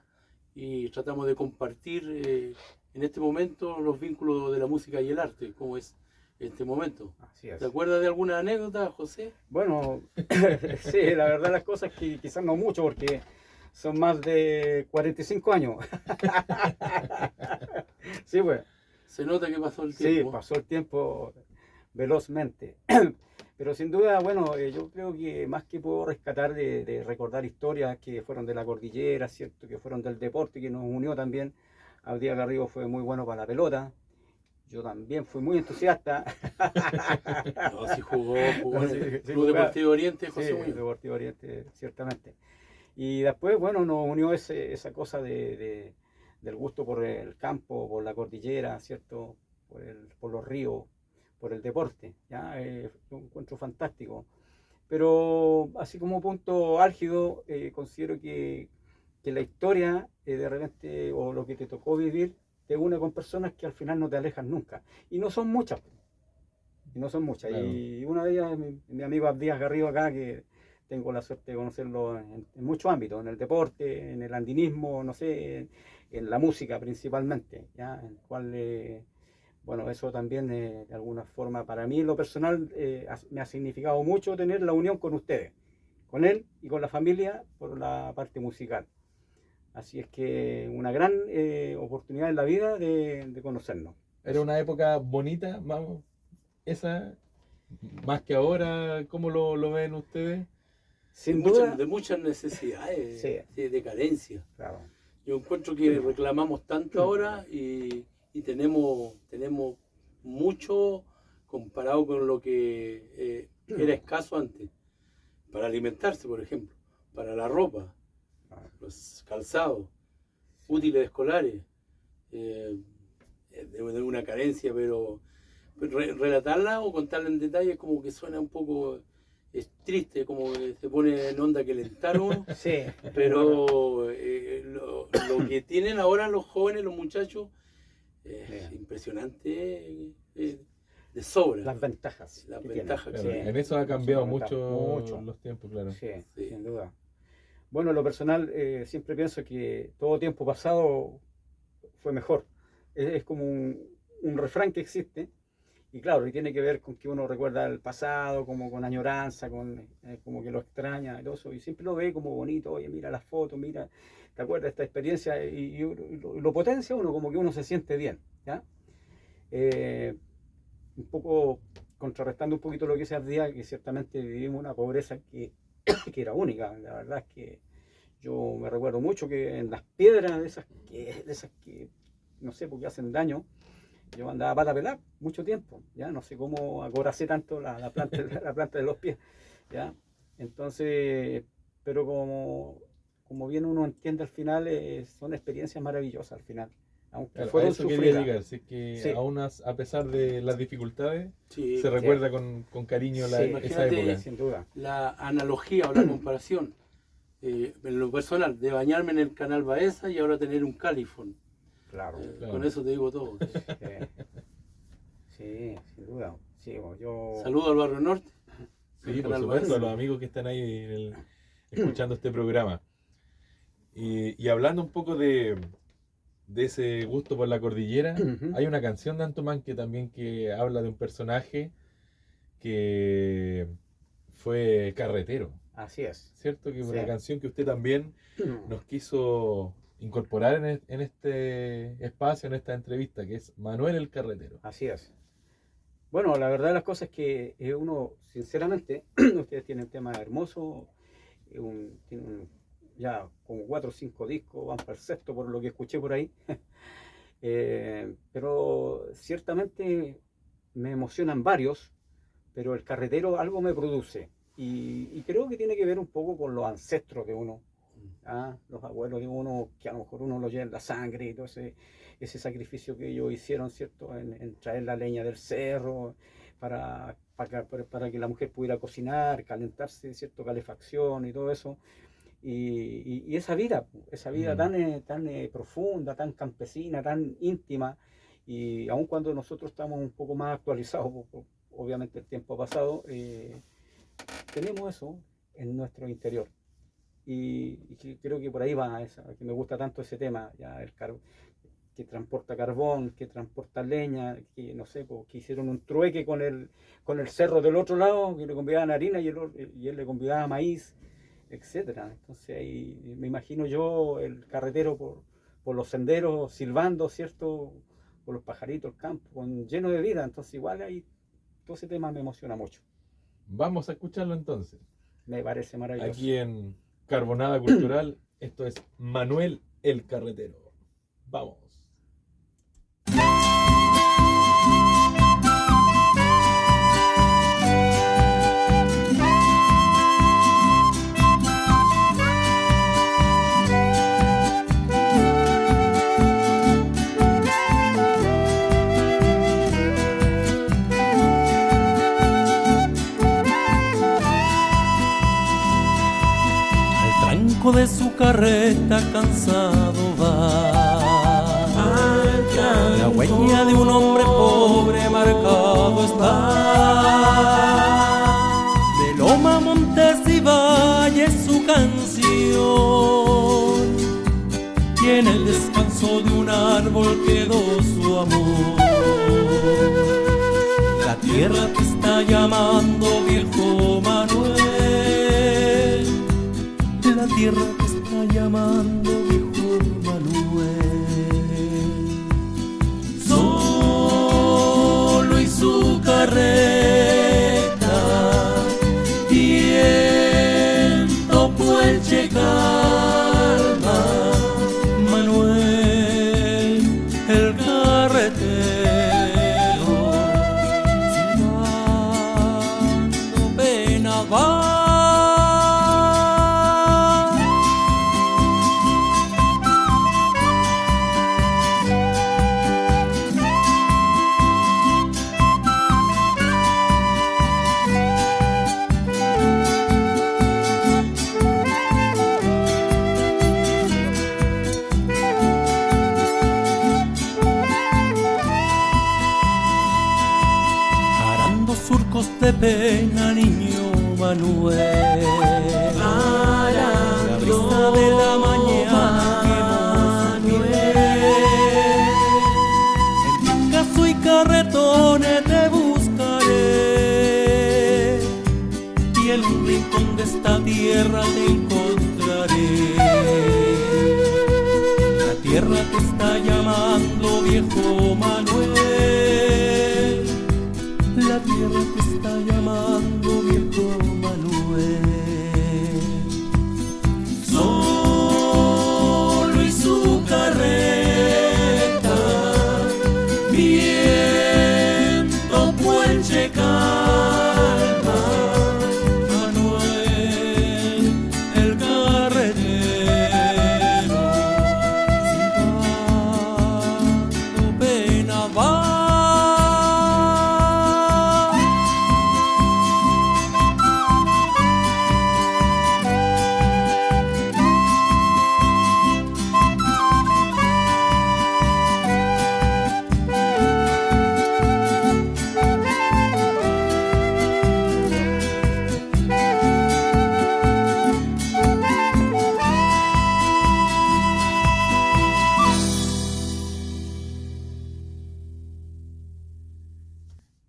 y tratamos de compartir en este momento los vínculos de la música y el arte, como es este momento. Así es. ¿Te acuerdas de alguna anécdota, José? Bueno, sí, la verdad las cosas que quizás no mucho porque son más de 45 años. Sí, pues. Se nota que pasó el Sí, tiempo. pasó el tiempo velozmente. Pero sin duda, bueno, yo creo que más que puedo rescatar de recordar historias que fueron de la cordillera, ¿cierto? Que fueron del deporte, que nos unió también. Abdías Garrido fue muy bueno para la pelota. Yo también fui muy entusiasta. No, sí jugó Sí, en sí Club jugaba. Deportivo Oriente, Sí, José Muñoz. Deportivo Oriente, ciertamente. Y después, bueno, nos unió esa cosa del gusto por el campo, por la cordillera, ¿cierto? Por los ríos, por el deporte, ¿ya? Lo encuentro fantástico. Pero así como punto álgido, considero que la historia, de repente, o lo que te tocó vivir, te une con personas que al final no te alejan nunca. Y no son muchas. Y no son muchas. Claro. Y una de ellas es mi amigo Abdías Garrido acá, que tengo la suerte de conocerlo en muchos ámbitos, en el deporte, en el andinismo, no sé, en la música principalmente, ¿ya? En el cual, bueno, eso también de alguna forma para mí en lo personal me ha significado mucho tener la unión con ustedes, con él y con la familia por la parte musical. Así es que una gran oportunidad en la vida de conocernos. Era una época bonita, esa, más que ahora, ¿cómo lo ven ustedes? Sin de, duda, de muchas necesidades, Sí. de carencia. claro, Yo encuentro que reclamamos tanto ahora y tenemos mucho comparado con lo que era escaso antes. Para alimentarse, por ejemplo, para la ropa, los calzados, útiles escolares, de una carencia, pero relatarla o contarla en detalle como que suena un poco triste, como que se pone en onda que lentar uno. sí, Pero lo que tienen ahora los jóvenes, los muchachos, es Bien. impresionante, de sobra. las ventajas. Las que ventajas Claro, tiene. en eso ha cambiado Mucho. mucho los tiempos, claro. Sí, Sí. sin duda. Bueno, en lo personal, siempre pienso que todo tiempo pasado fue mejor. Es como un refrán que existe. Y claro, y tiene que ver con que uno recuerda el pasado, como con añoranza, como que lo extraña y todo eso. Y siempre lo ve como bonito. Oye, mira las fotos, mira, ¿te acuerdas de esta experiencia? Y lo potencia uno, como que uno se siente bien, ¿ya? Un poco contrarrestando un poquito lo que dice día que ciertamente vivimos una pobreza que era única. La verdad es que yo me recuerdo mucho que en las piedras de esas que no sé, porque hacen daño, yo andaba pata pelada mucho tiempo, ya no sé cómo acoracé tanto la planta de los pies, ya. Entonces, pero como bien uno entiende al final, son experiencias maravillosas al final, aunque Claro, a fueron eso quería sufridas. llegar, si es que Sí. aún a pesar de las dificultades, Sí, se recuerda con cariño Sí, esa imagínate, época. Sin duda. la analogía o la comparación, en lo personal, de bañarme en el canal Baeza y ahora tener un califón. Claro. Claro. Con eso te digo todo. Sí, sin duda. Sí, bueno, yo... Saludo al Barrio Norte. Sí, al por Canal supuesto, a Baeza. los amigos que están ahí escuchando este programa. Y hablando un poco de ese gusto por la cordillera, Ujú. hay una canción de Antumán que habla de un personaje que fue carretero, Así es. ¿cierto? Que es una Sí. canción que usted también nos quiso incorporar en este espacio, en esta entrevista, que es Manuel el Carretero. Así es. Bueno, la verdad de las cosas es que uno, sinceramente, ustedes tienen temas hermosos, tienen ya como 4 o 5 discos, van para el sexto por lo que escuché por ahí. Pero ciertamente me emocionan varios, pero el carretero algo me produce. Y creo que tiene que ver un poco con los ancestros de uno, los abuelos de uno, que a lo mejor uno lo lleva en la sangre y todo ese sacrificio que ellos hicieron, ¿cierto? En traer la leña del cerro para que la mujer pudiera cocinar, calentarse, ¿cierto? Calefacción y todo eso. Y esa vida tan profunda, tan campesina, tan íntima, Y aun cuando nosotros estamos un poco más actualizados, obviamente el tiempo ha pasado, tenemos eso en nuestro interior. Y creo que por ahí va esa, que me gusta tanto ese tema, ya que transporta carbón, que transporta leña, que no sé, pues, que hicieron un trueque con el cerro del otro lado, que le convidaban harina y él le convidaba maíz, etcétera. Entonces ahí me imagino yo el carretero por los senderos silbando, ¿cierto? Por los pajaritos, el campo, lleno de vida. Entonces igual ahí todo ese tema me emociona mucho. Vamos a escucharlo entonces. Me parece maravilloso. Aquí en Carbonada Cultural, esto es Manuel el Carretero. Vamos. De su carreta cansado va, la huella de un hombre pobre marcado está. De loma, montes y valles su canción, y en el descanso de un árbol quedó su amor. La tierra te está llamando, viejo Manuel. La tierra te está llamando, viejo Manuel. Solo y su carreta, viento puelche calma, Manuel el carretero, silbando pena va. De pena, niño Manuel, la brisa de la mañana quemó su piel. En Picasso y carretones te buscaré, y en un rincón de esta tierra te encontraré. La tierra te está llamando, viejo Manuel. La tierra te está llamando, viejo Manuel. Solo y su carreta, viento puelche calma, Manuel el carretero, silbando pena va.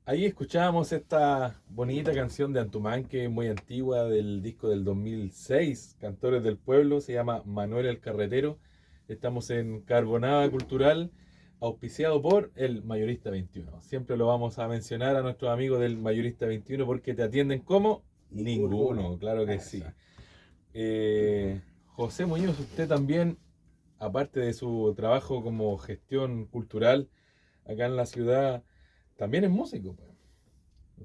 Ahí escuchábamos esta bonita canción de Antumanque, muy antigua, del disco del 2006, Cantores del Pueblo, se llama Manuel el Carretero. Estamos en Carbonada Cultural, auspiciado por el Mayorista 21. Siempre lo vamos a mencionar a nuestros amigos del Mayorista 21 porque te atienden como ninguno, claro que sí. José Muñoz, usted también, aparte de su trabajo como gestión cultural acá en la ciudad, también es músico, pues.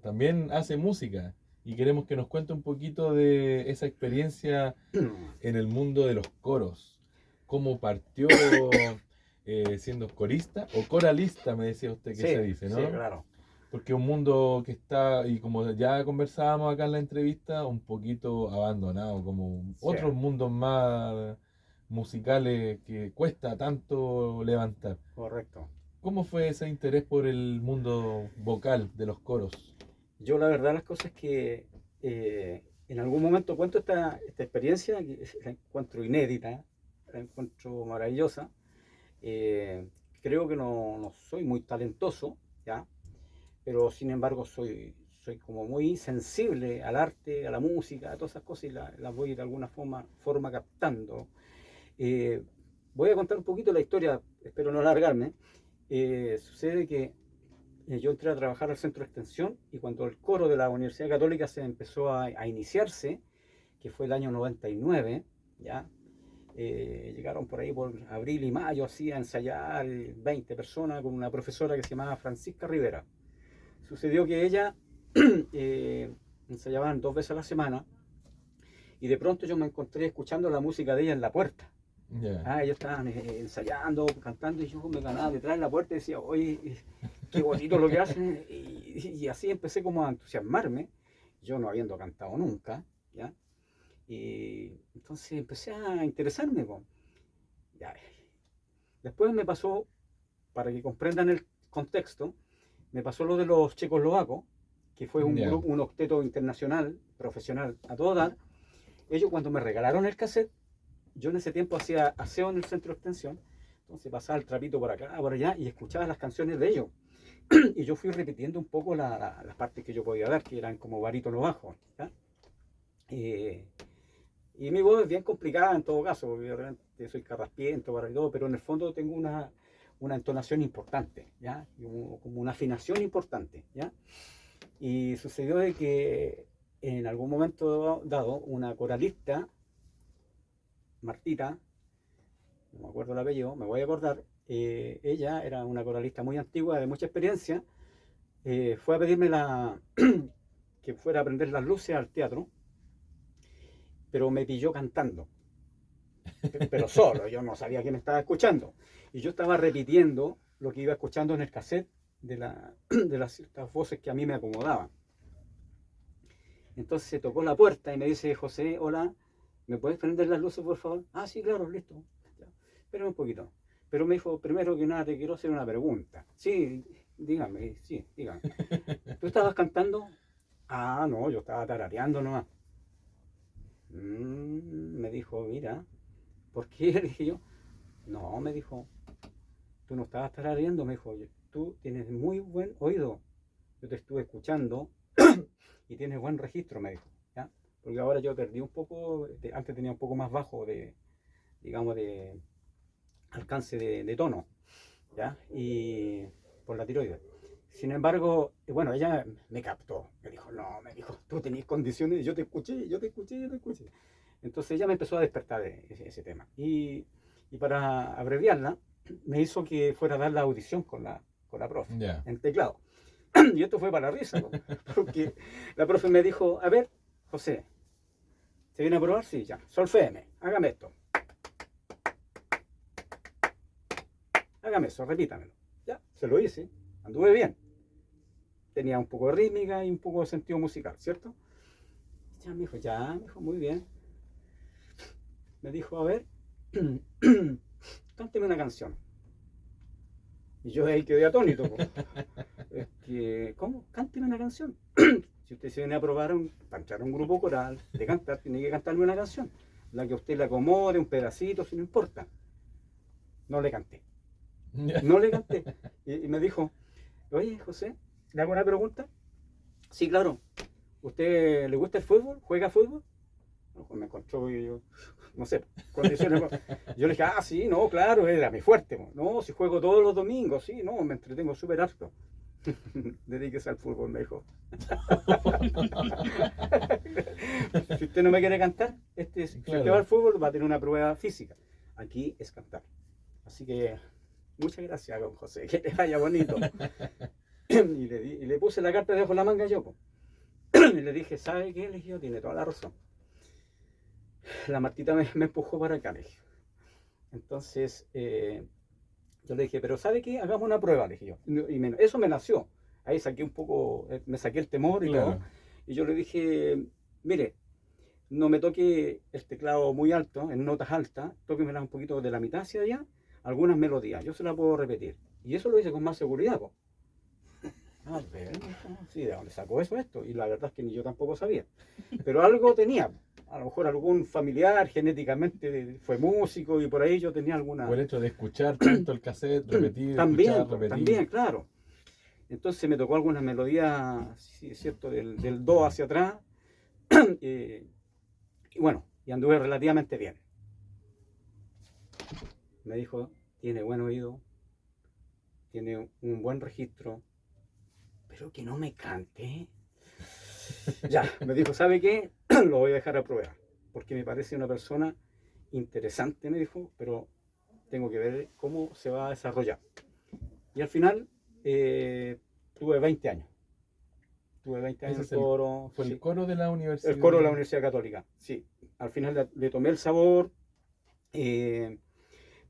También hace música y queremos que nos cuente un poquito de esa experiencia en el mundo de los coros. ¿Cómo partió siendo corista o coralista, me decía usted que se dice, ¿no? Sí, claro. Porque es un mundo que está, y como ya conversábamos acá en la entrevista, un poquito abandonado, como otros mundos más musicales que cuesta tanto levantar. Correcto. ¿Cómo fue ese interés por el mundo vocal de los coros? Yo la verdad las cosas que en algún momento cuento esta experiencia, que la encuentro inédita, la encuentro maravillosa. Creo que no soy muy talentoso, ¿ya? Pero sin embargo soy como muy sensible al arte, a la música, a todas esas cosas y las voy de alguna forma captando. Voy a contar un poquito la historia, espero no alargarme. Sucede que yo entré a trabajar al centro de extensión y cuando el coro de la Universidad Católica se empezó a iniciarse, que fue el año 99, ¿ya? Llegaron por ahí por abril y mayo así a ensayar 20 personas con una profesora que se llamaba Francisca Rivera. Sucedió que ella ensayaban 2 veces a la semana y de pronto yo me encontré escuchando la música de ella en la puerta. Yeah. Ellos estaban ensayando, cantando y yo me ganaba detrás de la puerta y decía, oye, qué bonito lo que hacen. Y así empecé como a entusiasmarme, yo no habiendo cantado nunca, ¿ya? Y entonces empecé a interesarme. Ya. Después me pasó, para que comprendan el contexto, me pasó lo de los checoslovacos, que fue un grupo, un octeto internacional, profesional a todo dar. Ellos cuando me regalaron el cassette, yo en ese tiempo hacía aseo en el centro de extensión, entonces pasaba el trapito por acá, por allá, y escuchaba las canciones de ellos. Y yo fui repitiendo un poco las partes que yo podía dar, que eran como barítono bajo, ¿ya? Y mi voz es bien complicada en todo caso, porque realmente soy carraspiento para todo, pero en el fondo tengo una entonación importante, ¿ya? Como una afinación importante, ¿ya? Y sucedió de que en algún momento dado, una coralista, Martita, no me acuerdo el apellido, me voy a acordar, ella era una coralista muy antigua, de mucha experiencia, fue a pedirme que fuera a prender las luces al teatro, pero me pilló cantando, pero solo, yo no sabía que me estaba escuchando, y yo estaba repitiendo lo que iba escuchando en el cassette de las ciertas voces que a mí me acomodaban. Entonces se tocó la puerta y me dice, José, hola, ¿me puedes prender las luces, por favor? Ah, sí, claro, listo. Ya. Espérame un poquito. Pero me dijo, primero que nada, te quiero hacer una pregunta. Sí, dígame. ¿Tú estabas cantando? Ah, no, yo estaba tarareando nomás. Me dijo, mira, ¿por qué? Le dije yo. No, me dijo, tú no estabas tarareando. Me dijo, tú tienes muy buen oído. Yo te estuve escuchando y tienes buen registro, me dijo. ¿Ya? Porque ahora yo perdí un poco, antes tenía un poco más bajo de alcance de tono, ¿ya? Y por la tiroides. Sin embargo, bueno, ella me captó, me dijo, tú tenías condiciones, yo te escuché. Entonces ella me empezó a despertar de ese tema. Y para abreviarla, me hizo que fuera a dar la audición con la profe, en teclado. Y esto fue para la risa, porque la profe me dijo, a ver, José, ¿se viene a probar? Sí, ya. Solféeme, hágame esto. Hágame eso, repítamelo. Ya, se lo hice, anduve bien. Tenía un poco de rítmica y un poco de sentido musical, ¿cierto? Ya, me dijo, muy bien. Me dijo, a ver, cánteme una canción. Y yo ahí quedé atónito. ¿Cómo? Cánteme una canción. Si usted se viene a probar para entrar a un grupo coral, de cantar, tiene que cantarme una canción. La que a usted le acomode, un pedacito, si no importa. No le canté. Y me dijo, oye, José, ¿le hago una pregunta? Sí, claro. ¿Usted le gusta el fútbol? ¿Juega fútbol? No, me encontró y yo, no sé, condiciones. Yo le dije, sí, no, claro, era mi fuerte. No, si juego todos los domingos, sí, no, me entretengo súper harto. Dedíquese al fútbol, me dijo. Si usted no me quiere cantar, si usted va al fútbol va a tener una prueba física. Aquí es cantar. Así que muchas gracias, don José, que te vaya bonito. Y le puse la carta debajo de la manga yo. Y le dije, ¿sabe qué? Le dije, tiene toda la razón. La Martita me empujó para acá, le dije. Entonces, yo le dije, pero ¿sabe qué? Hagamos una prueba, le dije yo. Y eso me nació. Ahí saqué un poco, me saqué el temor y todo. Y yo le dije, mire, no me toque el teclado muy alto, en notas altas, tóquemela un poquito de la mitad hacia allá, algunas melodías, yo se las puedo repetir. Y eso lo hice con más seguridad, po. Ah, pero, sí, ¿de dónde sacó eso esto? Y la verdad es que ni yo tampoco sabía. Pero algo tenía. A lo mejor algún familiar genéticamente fue músico y por ahí yo tenía alguna... O el hecho de escuchar tanto el cassette, repetir, También, escuchar, repetir. también, claro. Entonces me tocó algunas melodías, sí, es cierto, del do hacia atrás. Y bueno, y anduve relativamente bien. Me dijo, tiene buen oído, tiene un buen registro, pero que no me cante. Ya, me dijo, ¿sabe qué? Lo voy a dejar a prueba, porque me parece una persona interesante, me dijo, pero tengo que ver cómo se va a desarrollar. Y al final tuve 20 años. Tuve 20 años en Ese el es coro. Fue Sí. el coro de la universidad. El coro de la Universidad Católica, sí. Al final le tomé el sabor.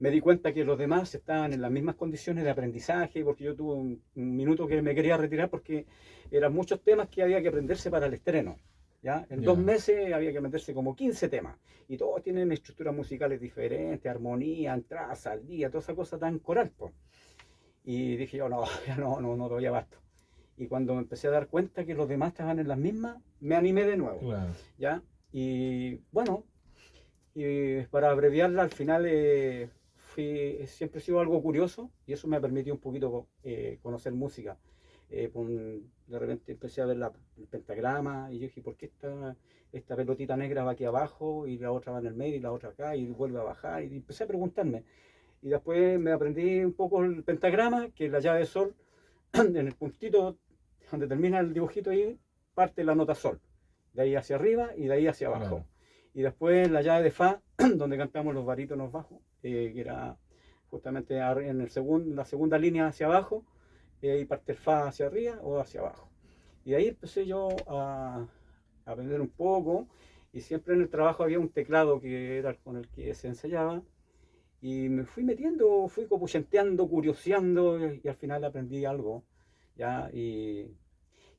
Me di cuenta que los demás estaban en las mismas condiciones de aprendizaje, porque yo tuve un minuto que me quería retirar porque eran muchos temas que había que aprenderse para el estreno. ¿Ya? En 2 meses había que aprenderse como 15 temas. Y todos tienen estructuras musicales diferentes, armonía, traza, al día, toda esa cosa tan coral, po. Y dije yo, no, ya no doy abasto. Y cuando me empecé a dar cuenta que los demás estaban en las mismas, me animé de nuevo. Claro. ¿Ya? Y bueno, y para abreviarla, al final siempre he sido algo curioso y eso me permitió un poquito conocer música. De repente empecé a ver el pentagrama y yo dije, ¿por qué esta pelotita negra va aquí abajo y la otra va en el medio y la otra acá y vuelve a bajar? Y empecé a preguntarme. Y después me aprendí un poco el pentagrama, que es la llave de sol, en el puntito donde termina el dibujito ahí, parte la nota sol. De ahí hacia arriba y de ahí hacia abajo. Claro. Y después la llave de fa, donde cantamos los barítonos bajos, que era justamente en la segunda línea hacia abajo, y ahí parte el fa hacia arriba o hacia abajo. Y ahí empecé yo a aprender un poco, y siempre en el trabajo había un teclado que era con el que se ensayaba, y me fui metiendo, fui copuchenteando, curioseando, y al final aprendí algo, ¿ya? Y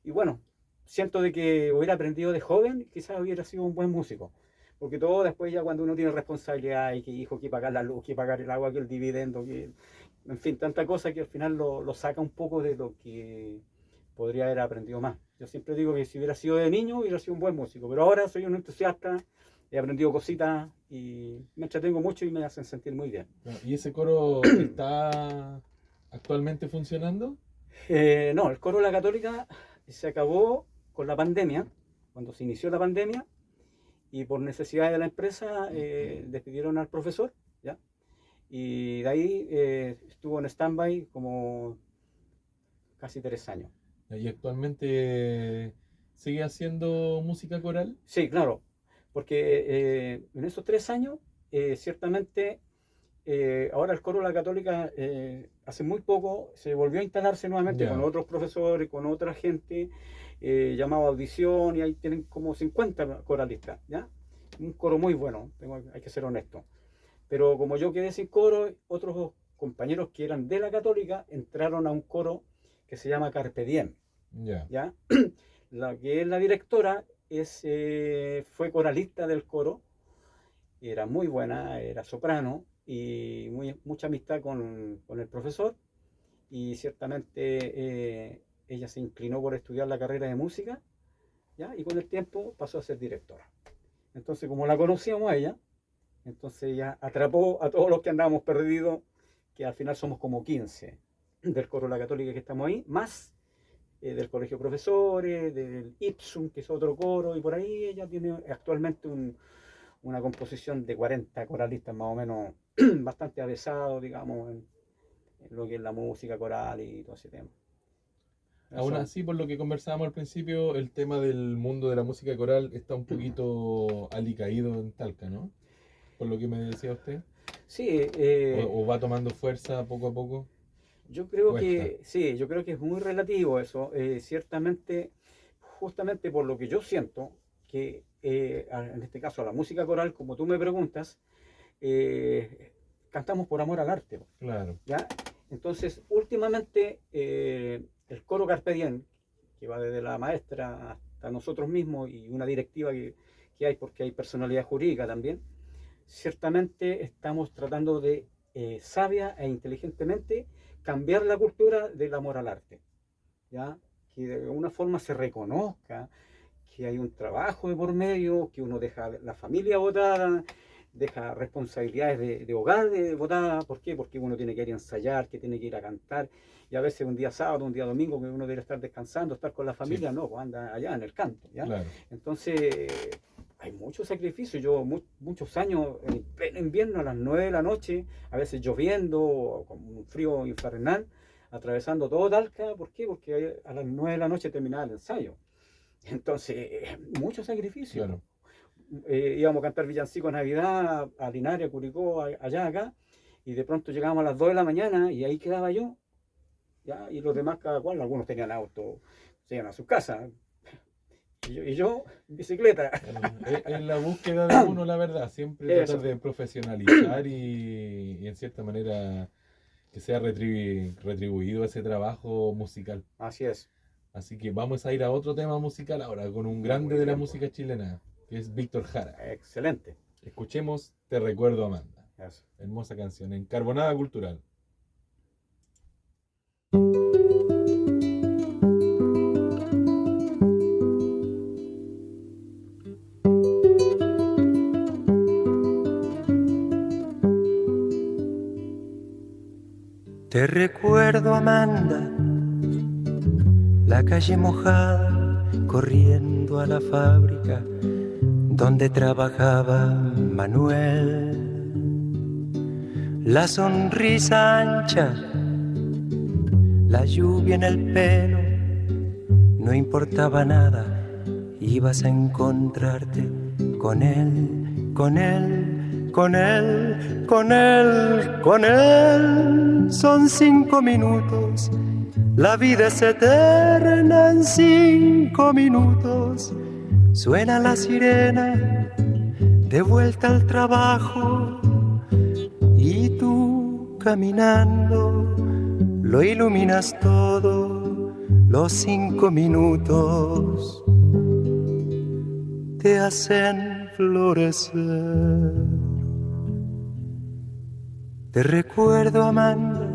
bueno, siento de que hubiera aprendido de joven, quizás hubiera sido un buen músico. Porque todo después ya cuando uno tiene responsabilidad y que hijo, que pagar la luz, que pagar el agua, que el dividendo, que en fin, tanta cosa que al final lo saca un poco de lo que podría haber aprendido más. Yo siempre digo que si hubiera sido de niño hubiera sido un buen músico, pero ahora soy un entusiasta, he aprendido cositas y me entretengo mucho y me hacen sentir muy bien. ¿Y ese coro está actualmente funcionando? No, el coro de la Católica se acabó con la pandemia, cuando se inició la pandemia. Y por necesidad de la empresa despidieron al profesor, ¿ya? Y de ahí estuvo en stand-by como casi 3 años. ¿Y actualmente sigue haciendo música coral? Sí, claro, porque en esos 3 años, ciertamente, ahora el coro de la Católica hace muy poco se volvió a instalarse nuevamente con otros profesores, con otra gente, llamado audición, y ahí tienen como 50 coralistas, ¿ya? Un coro muy bueno, hay que ser honesto. Pero como yo quedé sin coro, otros compañeros que eran de la Católica entraron a un coro que se llama Carpe Diem, ¿ya? La que es la directora fue coralista del coro, era muy buena, era soprano y mucha amistad con el profesor, y ciertamente ella se inclinó por estudiar la carrera de música, ¿ya? Y con el tiempo pasó a ser directora. Entonces, como la conocíamos a ella, entonces ella atrapó a todos los que andábamos perdidos, que al final somos como 15 del coro de la Católica que estamos ahí, más del Colegio de Profesores, del Ipsum, que es otro coro, y por ahí ella tiene actualmente una composición de 40 coralistas más o menos, bastante avesado, digamos, en lo que es la música coral y todo ese tema. Aún así, por lo que conversábamos al principio, el tema del mundo de la música coral está un poquito alicaído en Talca, ¿no? Por lo que me decía usted. Sí. ¿O va tomando fuerza poco a poco? Yo creo que sí, yo creo que es muy relativo eso. Ciertamente, justamente por lo que yo siento, que en este caso a la música coral, como tú me preguntas, cantamos por amor al arte. Claro. ¿Ya? Entonces, últimamente, el coro Carpe Diem, que va desde la maestra hasta nosotros mismos y una directiva que hay, porque hay personalidad jurídica también, ciertamente estamos tratando de sabia e inteligentemente cambiar la cultura del amor al arte, ¿ya? Que de alguna forma se reconozca que hay un trabajo de por medio, que uno deja la familia botada, deja responsabilidades de hogar botada. ¿Por qué? Porque uno tiene que ir a ensayar, que tiene que ir a cantar, y a veces un día sábado, un día domingo, que uno debe estar descansando, estar con la familia, no, pues anda allá en el canto, ¿ya? Claro. Entonces, hay mucho sacrificio. Yo muchos años, en pleno invierno, a las 9 de la noche, a veces lloviendo, con un frío infernal, atravesando todo Talca. ¿Por qué? Porque a las 9 de la noche terminaba el ensayo. Entonces, mucho sacrificio. Claro. Íbamos a cantar villancico Navidad a Linares, a Curicó, allá, acá, y de pronto llegábamos a las 2 de la mañana y ahí quedaba yo, ¿ya? Y los demás, cada cual, algunos tenían auto, se iban a sus casas, y yo en bicicleta. Es la búsqueda de uno, la verdad, siempre tratar de profesionalizar y en cierta manera que sea retribuido ese trabajo musical. Así es. Así que vamos a ir a otro tema musical ahora, con un grande Muy de la bien, música chilena, que es Víctor Jara. Excelente. Escuchemos Te recuerdo, Amanda. Eso. Hermosa canción, en Carbonada Cultural. Te recuerdo, Amanda, la calle mojada, corriendo a la fábrica donde trabajaba Manuel. La sonrisa ancha, la lluvia en el pelo, no importaba nada, ibas a encontrarte con él, con él, con él, con él, con él. Son 5 minutos, la vida es eterna en 5 minutos. Suena la sirena, de vuelta al trabajo, y tú caminando, lo iluminas todo, los 5 minutos te hacen florecer. Te recuerdo, Amanda,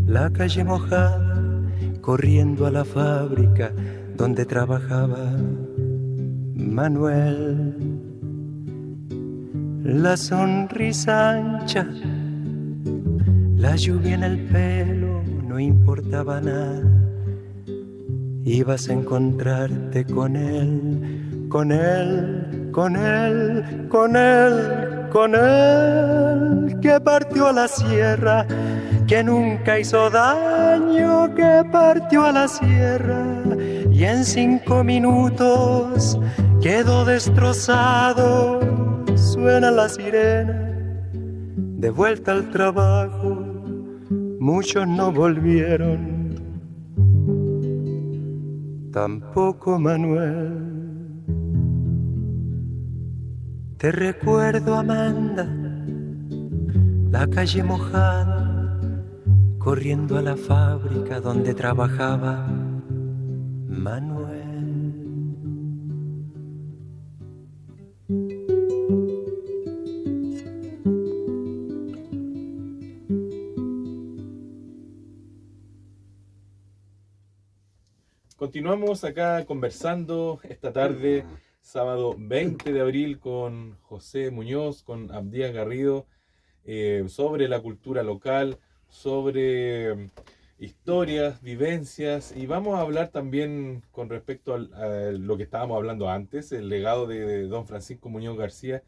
la calle mojada, corriendo a la fábrica donde trabajaba Manuel. La sonrisa ancha, la lluvia en el pelo, no importaba nada, ibas a encontrarte con él, con él, con él, con él, con él, que partió a la sierra, que nunca hizo daño, que partió a la sierra y en 5 minutos quedó destrozado. Suena la sirena, de vuelta al trabajo, muchos no volvieron, tampoco Manuel. Te recuerdo, Amanda, la calle mojada, corriendo a la fábrica donde trabajaba Manuel. Continuamos acá conversando esta tarde, sábado 20 de abril, con José Muñoz, con Abdías Garrido, sobre la cultura local, sobre historias, vivencias, y vamos a hablar también con respecto a lo que estábamos hablando antes, el legado de don Francisco Muñoz García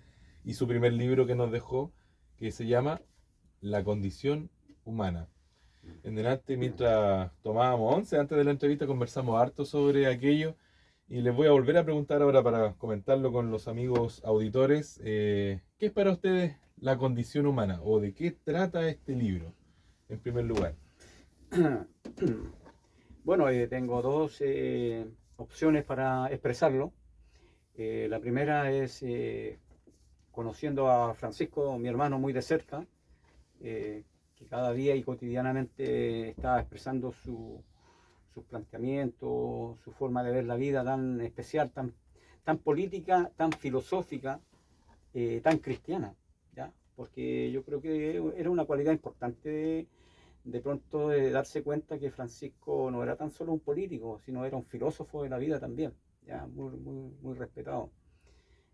y su primer libro que nos dejó, que se llama La condición humana. En delante, mientras tomábamos once, antes de la entrevista conversamos harto sobre aquello, y les voy a volver a preguntar ahora para comentarlo con los amigos auditores, ¿qué es para ustedes la condición humana o de qué trata este libro, en primer lugar? Bueno, tengo 2 opciones para expresarlo. La primera es conociendo a Francisco, mi hermano, muy de cerca, que cada día y cotidianamente está expresando sus planteamientos, su forma de ver la vida tan especial, tan política, tan filosófica, tan cristiana, ¿ya? Porque yo creo que era una cualidad importante de pronto darse cuenta que Francisco no era tan solo un político, sino era un filósofo de la vida también, ya muy respetado.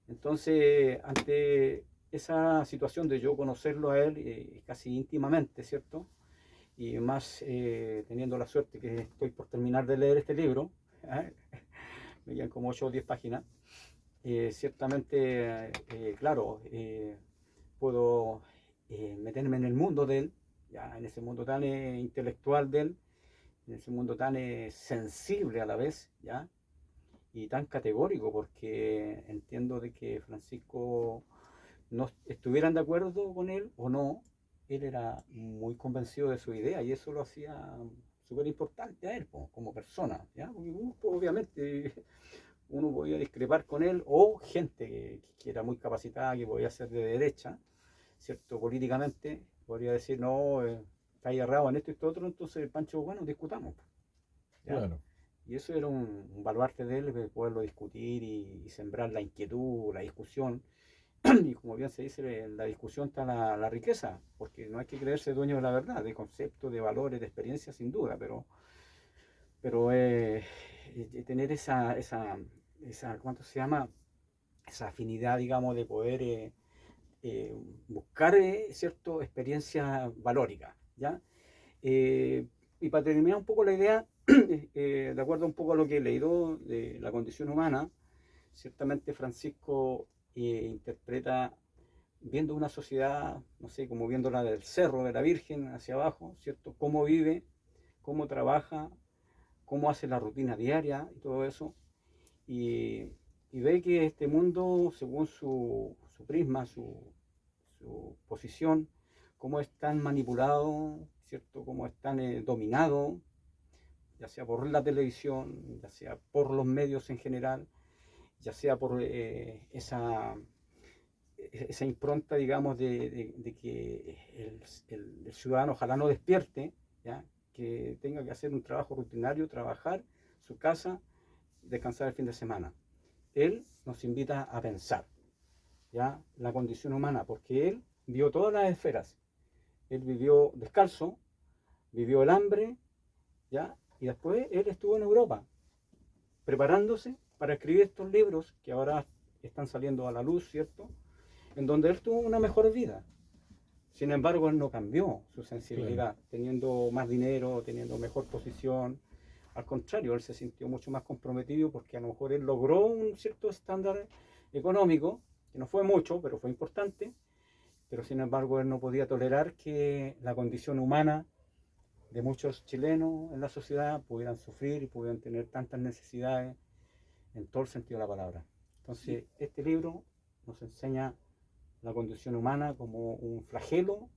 Entonces, ante esa situación de yo conocerlo a él casi íntimamente, ¿cierto? Y más teniendo la suerte que estoy por terminar de leer este libro, me quedan como 8 o 10 páginas, ciertamente, claro, puedo meterme en el mundo de él, ya en ese mundo tan intelectual de él, en ese mundo tan sensible a la vez, ya, y tan categórico, porque entiendo de que Francisco, no estuvieran de acuerdo con él o no, él era muy convencido de su idea y eso lo hacía súper importante a él como persona, ¿ya? Porque obviamente uno podía discrepar con él o gente que era muy capacitada, que podía ser de derecha, ¿cierto? Políticamente podría decir, no, está ahí errado en esto y esto otro, entonces Pancho, bueno, discutamos, ¿ya? Claro. Y eso era un baluarte de él, de poderlo discutir y sembrar la inquietud, la discusión. Y como bien se dice, en la discusión está la riqueza, porque no hay que creerse dueño de la verdad, de conceptos, de valores, de experiencias, sin duda, pero tener esa, ¿cuánto se llama? Esa afinidad, digamos, de poder buscar, ¿cierto?, experiencia valórica, ¿ya? Y para terminar un poco la idea, de acuerdo un poco a lo que he leído de la condición humana, ciertamente Francisco interpreta, viendo una sociedad, no sé, como viéndola del cerro de la Virgen hacia abajo, ¿cierto? Cómo vive, cómo trabaja, cómo hace la rutina diaria y todo eso. Y ve que este mundo, según su prisma, su posición, cómo es tan manipulado, ¿cierto? Cómo es tan dominado, ya sea por la televisión, ya sea por los medios en general, ya sea por esa impronta, digamos, de que el ciudadano ojalá no despierte, ¿ya? Que tenga que hacer un trabajo rutinario, trabajar, su casa, descansar el fin de semana. Él nos invita a pensar, ¿ya?, la condición humana, porque él vio todas las esferas. Él vivió descalzo, vivió el hambre, ¿ya? Y después él estuvo en Europa, preparándose para escribir estos libros que ahora están saliendo a la luz, ¿cierto?, en donde él tuvo una mejor vida. Sin embargo, él no cambió su sensibilidad, claro, teniendo más dinero, teniendo mejor posición. Al contrario, él se sintió mucho más comprometido porque a lo mejor él logró un cierto estándar económico, que no fue mucho, pero fue importante, pero sin embargo él no podía tolerar que la condición humana de muchos chilenos en la sociedad pudieran sufrir y pudieran tener tantas necesidades en todo el sentido de la palabra. Entonces, este libro nos enseña la condición humana como un flagelo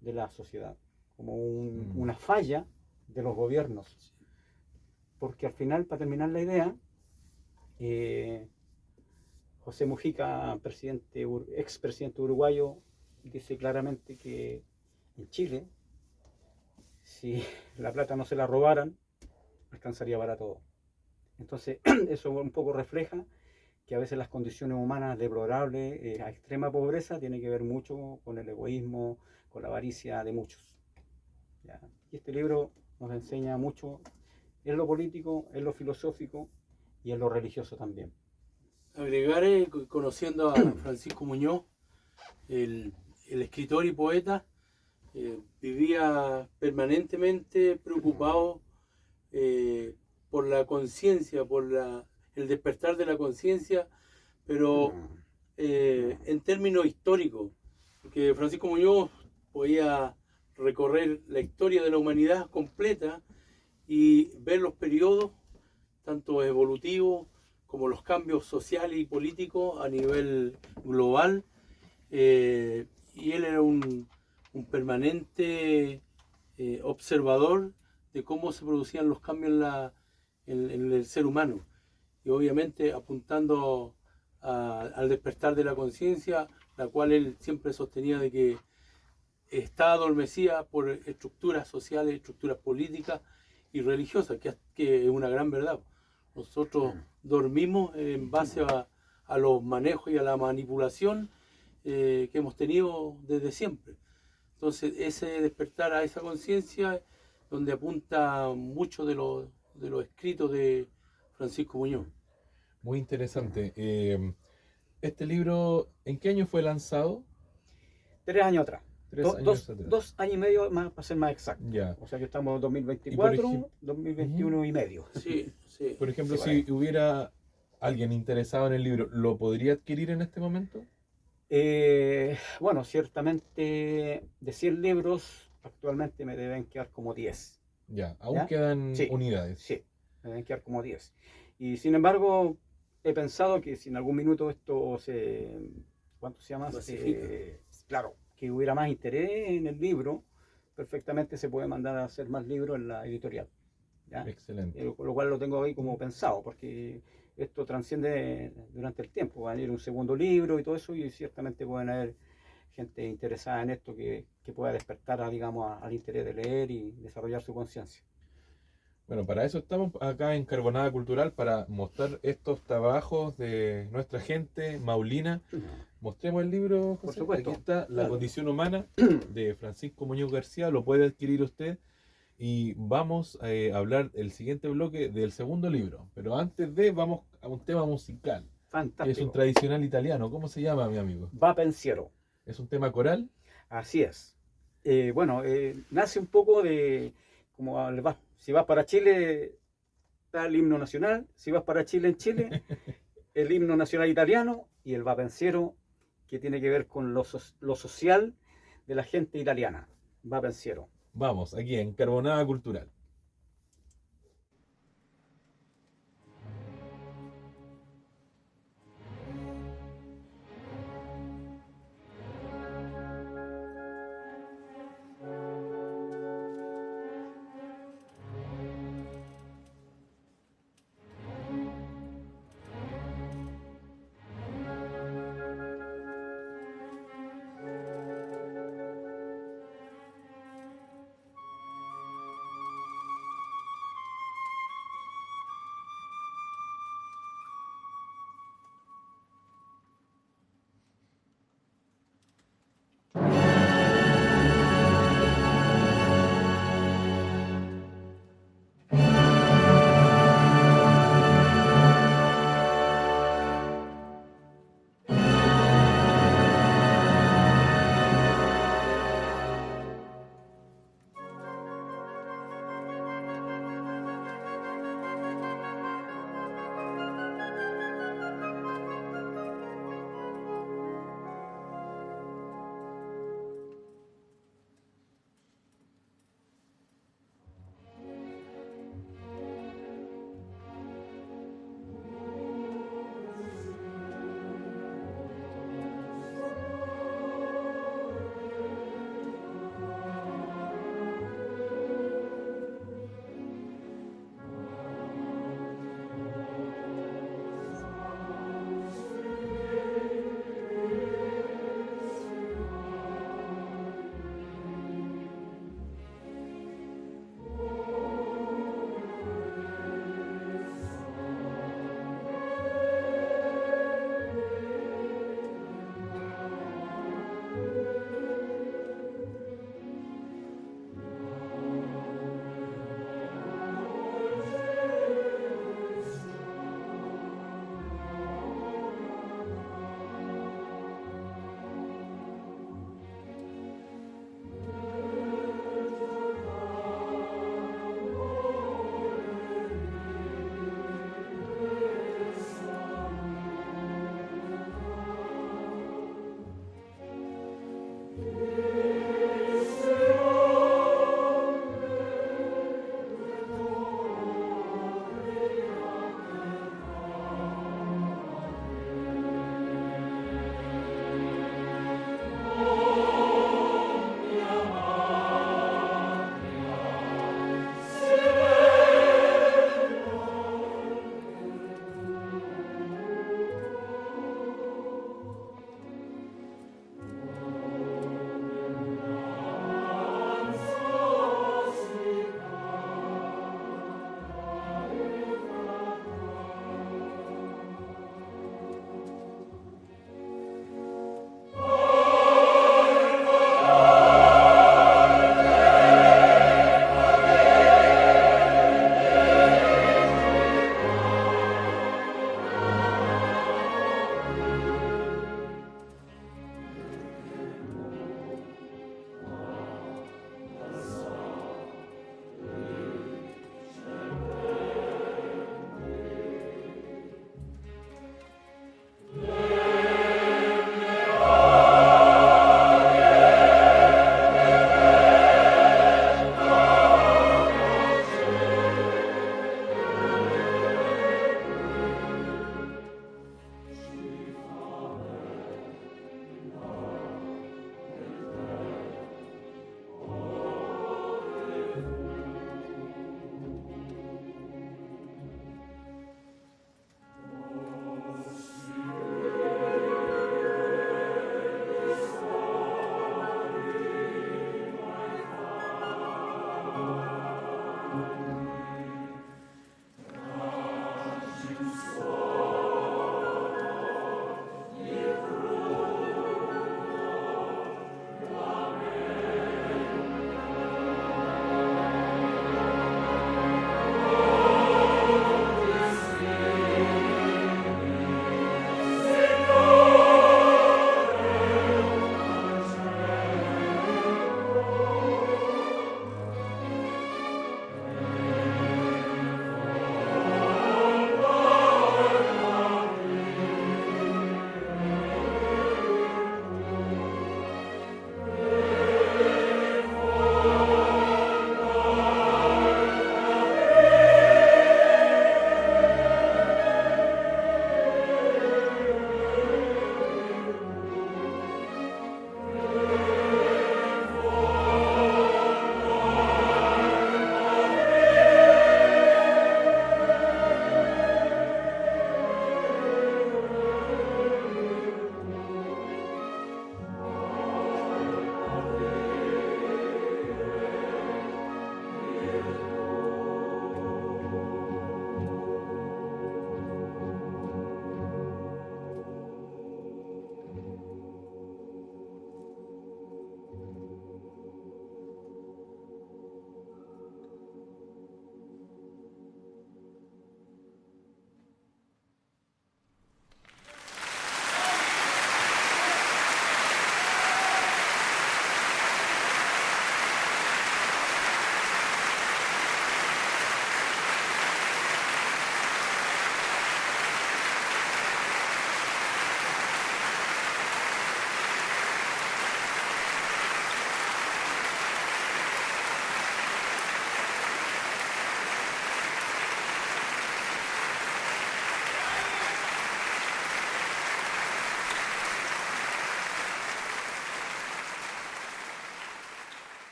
de la sociedad, como una falla de los gobiernos. Porque al final, para terminar la idea, José Mujica, expresidente uruguayo, dice claramente que en Chile, si la plata no se la robaran, alcanzaría para todo. Entonces, eso un poco refleja que a veces las condiciones humanas deplorables, a extrema pobreza, tiene que ver mucho con el egoísmo, con la avaricia de muchos, ¿ya? Y este libro nos enseña mucho en lo político, en lo filosófico y en lo religioso también. Agregar, conociendo a Francisco Muñoz, el escritor y poeta, vivía permanentemente preocupado por la conciencia, por el despertar de la conciencia, pero en términos históricos, porque Francisco Muñoz podía recorrer la historia de la humanidad completa y ver los periodos, tanto evolutivos como los cambios sociales y políticos a nivel global, y él era un permanente observador de cómo se producían los cambios en el ser humano, y obviamente apuntando al despertar de la conciencia, la cual él siempre sostenía de que está adormecida por estructuras sociales, estructuras políticas y religiosas, que es una gran verdad. Nosotros dormimos en base a los manejos y a la manipulación que hemos tenido desde siempre. Entonces, ese despertar a esa conciencia, donde apunta mucho de los escritos de Francisco Muñoz. Muy interesante. Este libro, ¿en qué año fue lanzado? 3 años atrás. 3 años atrás. 2 años y medio más, para ser más exacto. Ya. O sea que estamos en Y por 2024, ejemplo- 2021 y medio. Sí, sí. Por ejemplo, Sí, si hubiera alguien interesado en el libro, ¿lo podría adquirir en este momento? Bueno, ciertamente de 100 libros, actualmente me deben quedar como 10. Ya, aún ¿Ya? quedan Sí, unidades. Sí, me deben quedar como 10. Y sin embargo, he pensado que si en algún minuto esto se... ¿Cuánto se llama? Masifica. Claro, que hubiera más interés en el libro, perfectamente se puede mandar a hacer más libros en la editorial. ¿Ya? Excelente. Lo cual lo tengo ahí como pensado, porque esto transciende durante el tiempo. Va a venir un segundo libro y todo eso, y ciertamente pueden haber gente interesada en esto que pueda despertar, digamos, al interés de leer y desarrollar su conciencia. Bueno, para eso estamos acá en Carbonada Cultural, para mostrar estos trabajos de nuestra gente maulina. Mostremos el libro, Por José. supuesto. Aquí está La Claro. condición humana de Francisco Muñoz García, lo puede adquirir usted. Y vamos a hablar el siguiente bloque del segundo libro. Pero antes vamos a un tema musical, que es un Fantástico. tradicional italiano. ¿Cómo se llama, mi amigo? Va pensiero. ¿Es un tema coral? Así es. Bueno, nace un poco de, si vas para Chile, está el himno nacional. Si vas para Chile, en Chile, el himno nacional italiano y el va pensiero, que tiene que ver con lo social de la gente italiana. Va pensiero. Vamos, aquí en Carbonada Cultural.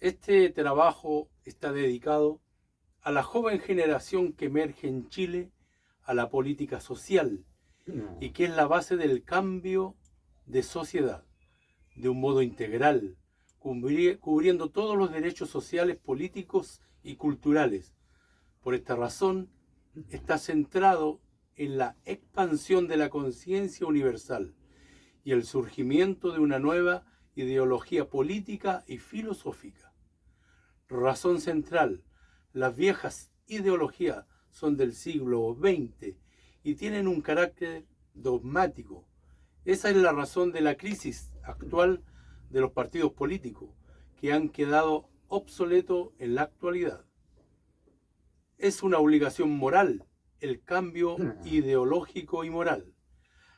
Este trabajo está dedicado a la joven generación que emerge en Chile, a la política social y que es la base del cambio de sociedad, de un modo integral, cubriendo todos los derechos sociales, políticos y culturales. Por esta razón, está centrado en la expansión de la conciencia universal y el surgimiento de una nueva ideología política y filosófica. Razón central: las viejas ideologías son del siglo XX y tienen un carácter dogmático. Esa es la razón de la crisis actual de los partidos políticos, que han quedado obsoletos en la actualidad. Es una obligación moral el cambio ideológico y moral,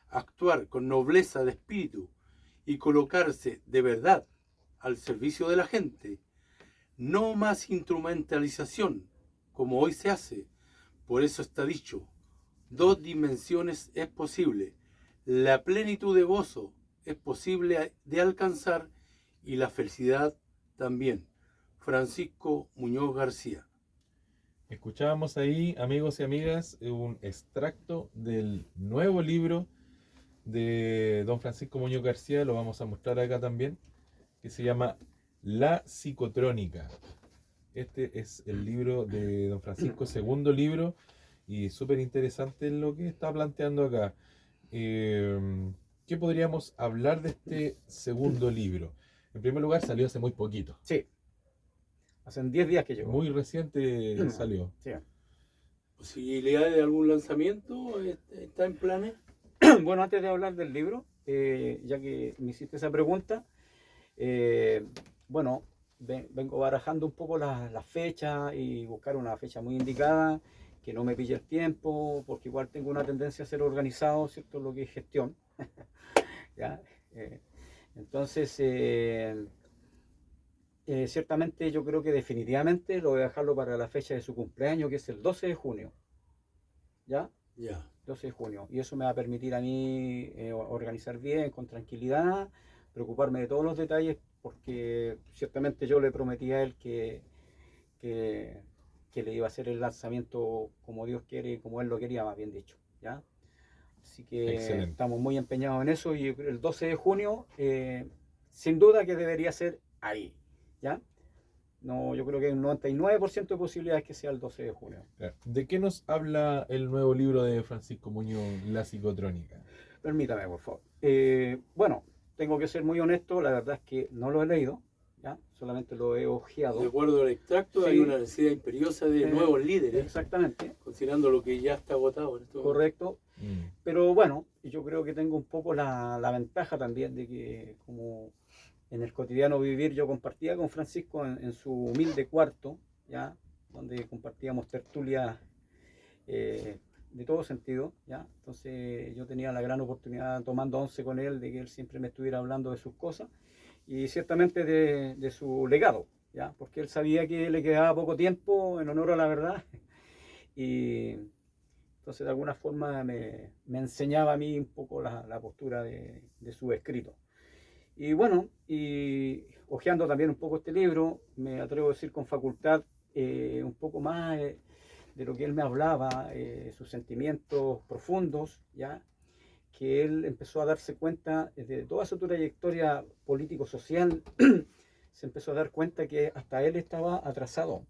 actuar con nobleza de espíritu y colocarse de verdad al servicio de la gente. No más instrumentalización, como hoy se hace. Por eso está dicho, 2 dimensiones es posible. La plenitud de gozo es posible de alcanzar y la felicidad también. Francisco Muñoz García. Escuchábamos ahí, amigos y amigas, un extracto del nuevo libro de don Francisco Muñoz García, lo vamos a mostrar acá también, que se llama La Psicotrónica. Este es el libro de don Francisco, segundo libro, y súper interesante lo que está planteando acá. ¿Qué podríamos hablar de este segundo libro? En primer lugar, salió hace muy poquito. Sí. Hacen 10 días que llegó. Muy reciente salió. Sí. ¿Posibilidad de algún lanzamiento? ¿Está en planes? Bueno, antes de hablar del libro, ya que me hiciste esa pregunta, bueno, vengo barajando un poco las fechas y buscar una fecha muy indicada, que no me pille el tiempo, porque igual tengo una tendencia a ser organizado, ¿cierto? Lo que es gestión. ¿Ya? Entonces, ciertamente yo creo que definitivamente lo voy a dejarlo para la fecha de su cumpleaños, que es el 12 de junio. ¿Ya? Ya. 12 de junio. Y eso me va a permitir a mí organizar bien, con tranquilidad, preocuparme de todos los detalles, porque ciertamente yo le prometí a él que le iba a hacer el lanzamiento como Dios quiere y como él lo quería, más bien dicho. ¿Ya? Así que Excelente. estamos muy empeñados en eso y el 12 de junio, sin duda que debería ser ahí. ¿Ya? No, yo creo que hay un 99% de posibilidades que sea el 12 de junio. ¿De qué nos habla el nuevo libro de Francisco Muñoz, La Psicotrónica? Permítame, por favor. Bueno, tengo que ser muy honesto, la verdad es que no lo he leído, ¿ya? Solamente lo he hojeado. De acuerdo al extracto, Sí. hay una necesidad imperiosa de nuevos líderes, Exactamente, considerando lo que ya está agotado en este momento. correcto. Pero bueno, yo creo que tengo un poco la ventaja también de que como en el cotidiano vivir yo compartía con Francisco en su humilde cuarto, ¿ya? Donde compartíamos tertulias de todo sentido, ¿ya? Entonces yo tenía la gran oportunidad tomando once con él de que él siempre me estuviera hablando de sus cosas y ciertamente de su legado, ¿ya? Porque él sabía que le quedaba poco tiempo, en honor a la verdad, y entonces de alguna forma me enseñaba a mí un poco la postura de su escrito. Y bueno, y hojeando también un poco este libro, me atrevo a decir con facultad un poco más de lo que él me hablaba, sus sentimientos profundos, ¿ya? Que él empezó a darse cuenta de toda su trayectoria político-social, se empezó a dar cuenta que hasta él estaba atrasado,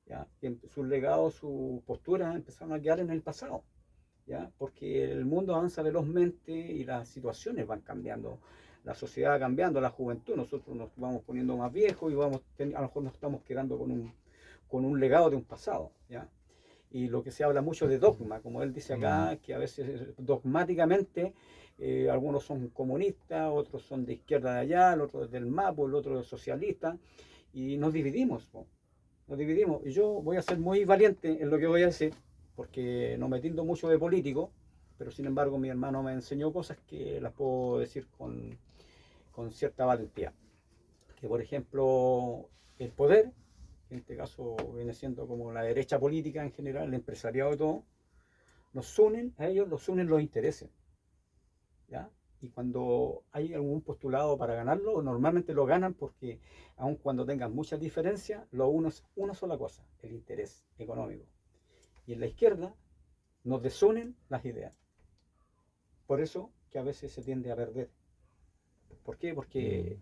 ¿ya? Que sus legados, su postura empezaron a quedar en el pasado, ¿ya? Porque el mundo avanza velozmente y las situaciones van cambiando. La sociedad va cambiando, la juventud, nosotros nos vamos poniendo más viejos y a lo mejor nos estamos quedando con un legado de un pasado, ¿ya? Y lo que se habla mucho de dogma, como él dice acá, que a veces dogmáticamente algunos son comunistas, otros son de izquierda de allá, el otro es del MAPO, el otro es socialista, y nos dividimos, nos dividimos. Y yo voy a ser muy valiente en lo que voy a decir, porque no me tildo mucho de político, pero sin embargo mi hermano me enseñó cosas que las puedo decir con cierta valentía. Que por ejemplo, el poder, que en este caso viene siendo como la derecha política en general, el empresariado y todo, nos unen, a ellos los unen los intereses, ¿ya? y cuando hay algún postulado para ganarlo, normalmente lo ganan porque aun cuando tengan muchas diferencias, lo uno es una sola cosa, el interés económico. Y en la izquierda nos desunen las ideas. Por eso que a veces se tiende a perder. ¿Por qué? Porque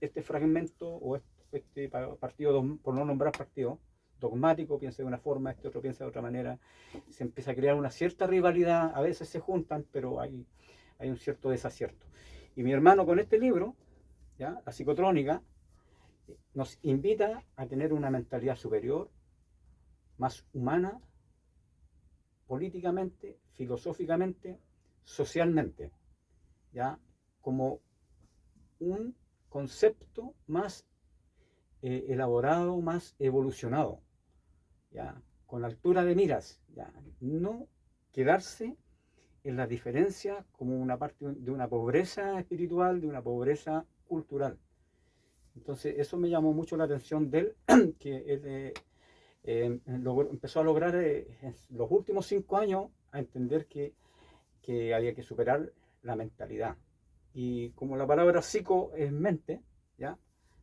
este fragmento o este partido, por no nombrar partido, dogmático, piensa de una forma, este otro piensa de otra manera, se empieza a crear una cierta rivalidad, a veces se juntan, pero hay un cierto desacierto. Y mi hermano con este libro, ¿ya? La psicotrónica, nos invita a tener una mentalidad superior, más humana, políticamente, filosóficamente, socialmente, ¿ya? Como un concepto más elaborado, más evolucionado, ¿ya? Con altura de miras, ¿ya? No quedarse en la diferencia como una parte de una pobreza espiritual, de una pobreza cultural. Entonces eso me llamó mucho la atención de él, que él empezó a lograr en los últimos 5 años a entender que había que superar la mentalidad. Y como la palabra psico es mente, ¿ya?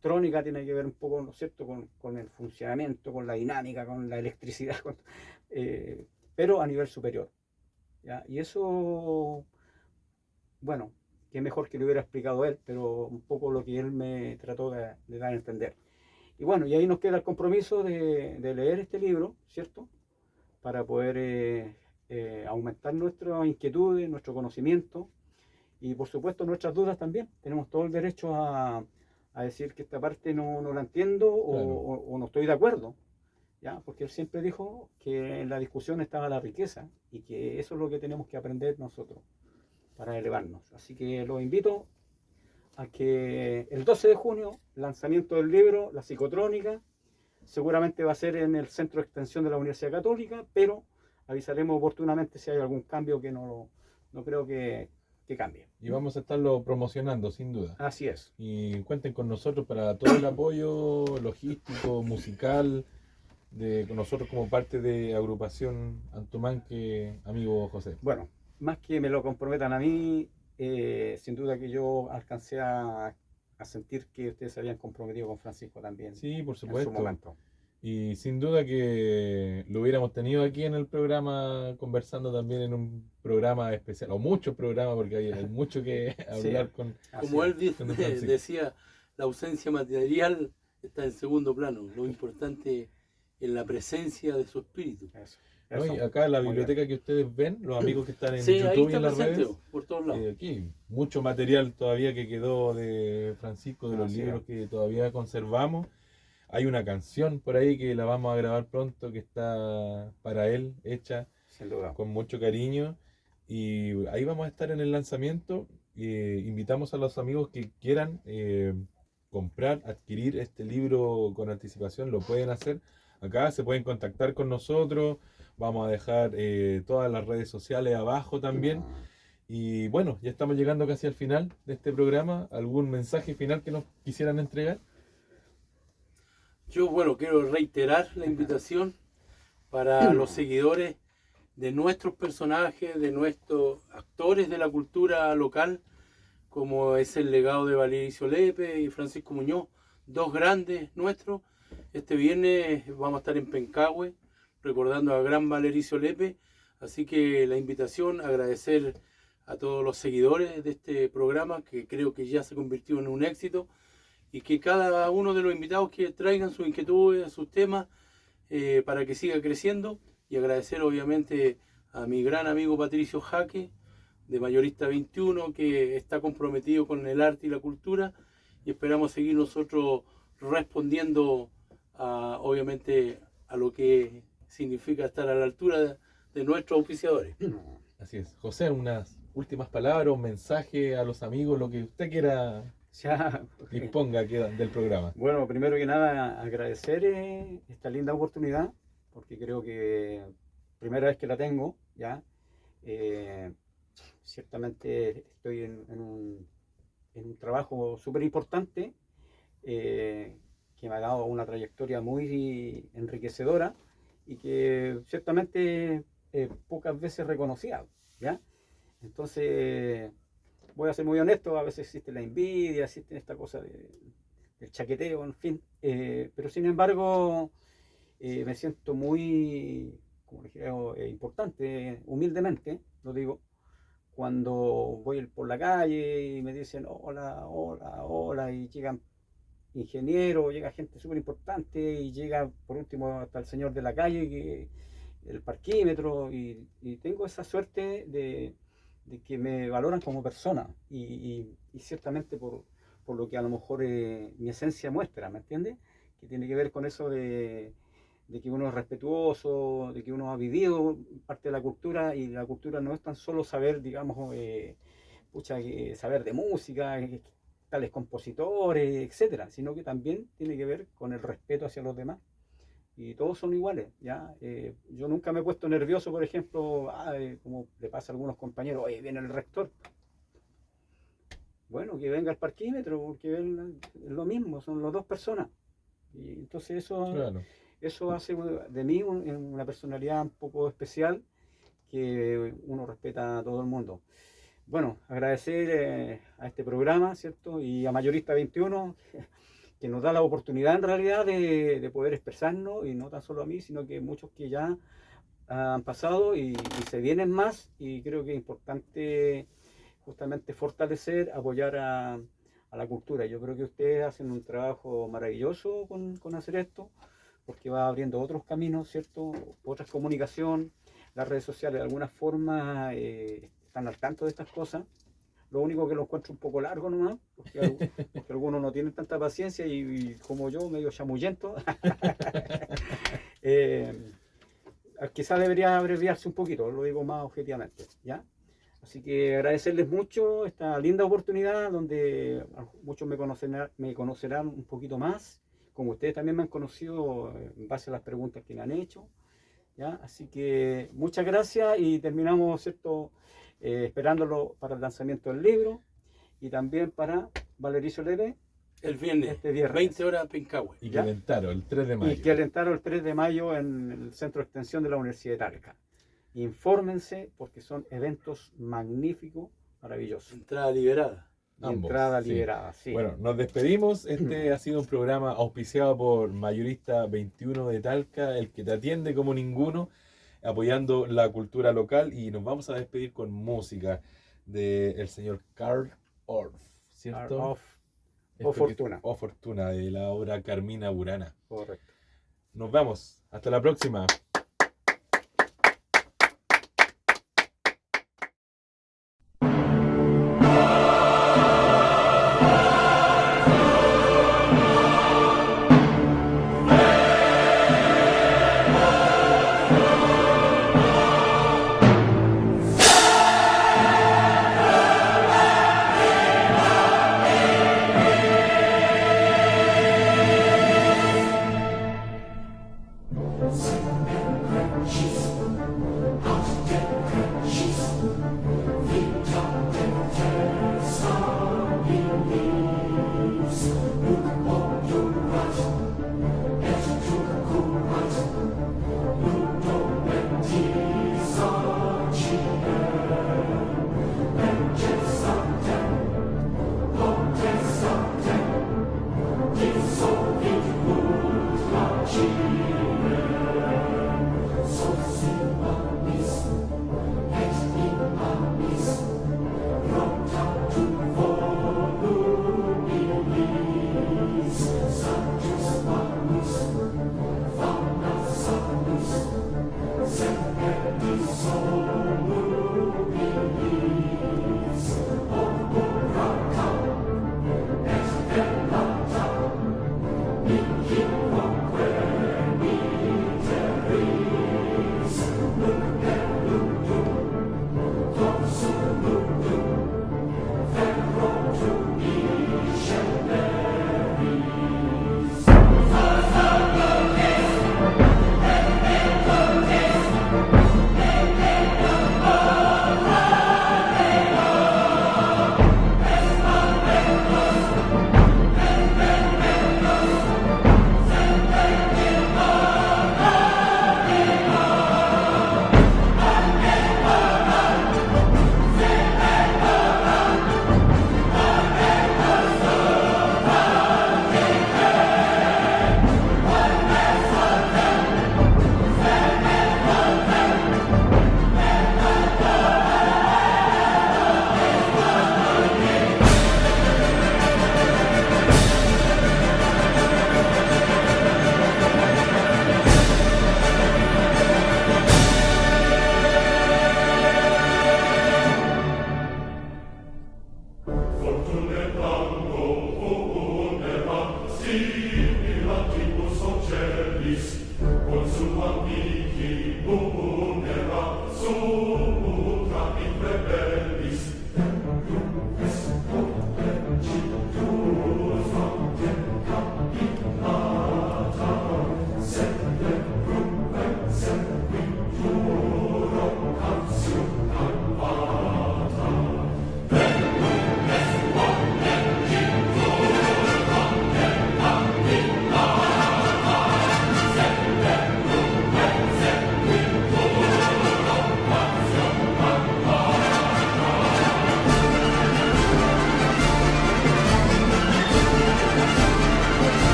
Trónica tiene que ver un poco, ¿no es cierto?, con el funcionamiento, con la dinámica, con la electricidad, pero a nivel superior, ¿ya? Y eso, bueno, que mejor que lo hubiera explicado él, pero un poco lo que él me trató de dar a entender. Y bueno, y ahí nos queda el compromiso de leer este libro, ¿cierto?, para poder aumentar nuestras inquietudes, nuestro conocimiento y por supuesto nuestras dudas también. Tenemos todo el derecho a decir que esta parte no la entiendo o no estoy de acuerdo, ¿ya? Porque él siempre dijo que en la discusión estaba la riqueza y que eso es lo que tenemos que aprender nosotros para elevarnos. Así que los invito a que el 12 de junio, lanzamiento del libro La Psicotrónica, seguramente va a ser en el Centro de Extensión de la Universidad Católica, pero avisaremos oportunamente si hay algún cambio que no creo que cambie. Y vamos a estarlo promocionando, sin duda. Así es. Y cuenten con nosotros para todo el apoyo logístico, musical, con nosotros como parte de agrupación Antumanque, amigo José. Bueno, más que me lo comprometan a mí, sin duda que yo alcancé a sentir que ustedes se habían comprometido con Francisco también. Sí, por en su supuesto. momento. Y sin duda que lo hubiéramos tenido aquí en el programa, conversando también en un programa especial, o muchos programas, porque hay mucho que hablar con... Como él con don Francisco. decía, la ausencia material está en segundo plano. Lo importante es la presencia de su espíritu. ¿No? Y acá en la biblioteca que ustedes ven, los amigos que están en Sí, ahí YouTube y está en las presente, redes, por todos lados. aquí mucho material todavía que quedó de Francisco, de los Así libros es. que todavía conservamos. Hay una canción por ahí que la vamos a grabar pronto, que está para él, hecha Sin duda. con mucho cariño. Y ahí vamos a estar en el lanzamiento. Invitamos a los amigos que quieran comprar, adquirir este libro con anticipación, lo pueden hacer. Acá se pueden contactar con nosotros. Vamos a dejar todas las redes sociales abajo también. Y bueno, ya estamos llegando casi al final de este programa. ¿Algún mensaje final que nos quisieran entregar? Yo, bueno, quiero reiterar la invitación para los seguidores de nuestros personajes, de nuestros actores de la cultura local, como es el legado de Valerio Lepe y Francisco Muñoz, dos grandes nuestros. Este viernes vamos a estar en Pencahue, recordando a gran Valerio Lepe. Así que la invitación, agradecer a todos los seguidores de este programa, que creo que ya se convirtió en un éxito, y que cada uno de los invitados que traigan sus inquietudes, sus temas, para que siga creciendo. Y agradecer obviamente a mi gran amigo Patricio Jaque, de Mayorista 21, que está comprometido con el arte y la cultura, y esperamos seguir nosotros respondiendo obviamente a lo que significa estar a la altura de nuestros auspiciadores. Así es. José, unas últimas palabras, un mensaje a los amigos, lo que usted quiera Ya, disponga del programa. bueno, primero que nada agradecer esta linda oportunidad, porque creo que primera vez que la tengo, ya. Ciertamente estoy en un trabajo súper importante que me ha dado una trayectoria muy enriquecedora y que ciertamente pocas veces reconocida, ¿ya? Entonces, voy a ser muy honesto, a veces existe la envidia, existe esta cosa del chaqueteo, en fin, pero sin embargo me siento muy, como les digo, importante, humildemente, lo digo, cuando voy por la calle y me dicen hola, hola, hola, y llegan ingenieros, llega gente súper importante y llega por último hasta el señor de la calle, el parquímetro, y tengo esa suerte de que me valoran como persona y ciertamente por lo que a lo mejor mi esencia muestra, ¿me entiendes? Que tiene que ver con eso de que uno es respetuoso, de que uno ha vivido parte de la cultura, y la cultura no es tan solo saber, digamos, saber de música, tales compositores, etcétera, sino que también tiene que ver con el respeto hacia los demás. Y todos son iguales, ¿ya? Yo nunca me he puesto nervioso, por ejemplo, como le pasa a algunos compañeros, oye, viene el rector. Bueno, que venga el parquímetro, porque es lo mismo, son las dos personas. Y entonces eso hace de mí una personalidad un poco especial, que uno respeta a todo el mundo. Bueno, agradecer a este programa, ¿cierto? Y a Mayorista 21, que nos da la oportunidad en realidad de poder expresarnos, y no tan solo a mí, sino que muchos que ya han pasado y se vienen más, y creo que es importante justamente fortalecer, apoyar a la cultura. Yo creo que ustedes hacen un trabajo maravilloso con hacer esto, porque va abriendo otros caminos, ¿cierto? Otras comunicación, las redes sociales de alguna forma están al tanto de estas cosas. Lo único que lo encuentro un poco largo nomás, porque algunos no tienen tanta paciencia y como yo, medio chamullento. Quizás debería abreviarse un poquito, lo digo más objetivamente, ¿ya? Así que agradecerles mucho esta linda oportunidad donde muchos me conocerán un poquito más, como ustedes también me han conocido en base a las preguntas que me han hecho, ¿ya? Así que muchas gracias, y terminamos, ¿cierto?, esperándolo para el lanzamiento del libro, y también para Valerizo Leve el viernes, este viernes, 20 horas, Pencahue. Y que alentaron el 3 de mayo. Y que alentaron el 3 de mayo en el Centro de Extensión de la Universidad de Talca. Infórmense, porque son eventos magníficos, maravillosos. Entrada liberada. Entrada liberada, sí. Bueno, nos despedimos. Este ha sido un programa auspiciado por Mayorista 21 de Talca, el que te atiende como ninguno, apoyando la cultura local, y nos vamos a despedir con música del señor Carl Orff, ¿cierto? Fortuna. O Fortuna, de la obra Carmina Burana. Correcto. Nos vemos. Hasta la próxima.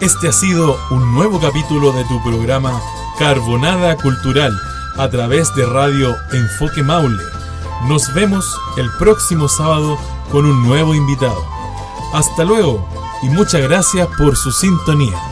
Este ha sido un nuevo capítulo de tu programa Carbonada Cultural a través de Radio Enfoque Maule. Nos vemos el próximo sábado con un nuevo invitado. Hasta luego y muchas gracias por su sintonía.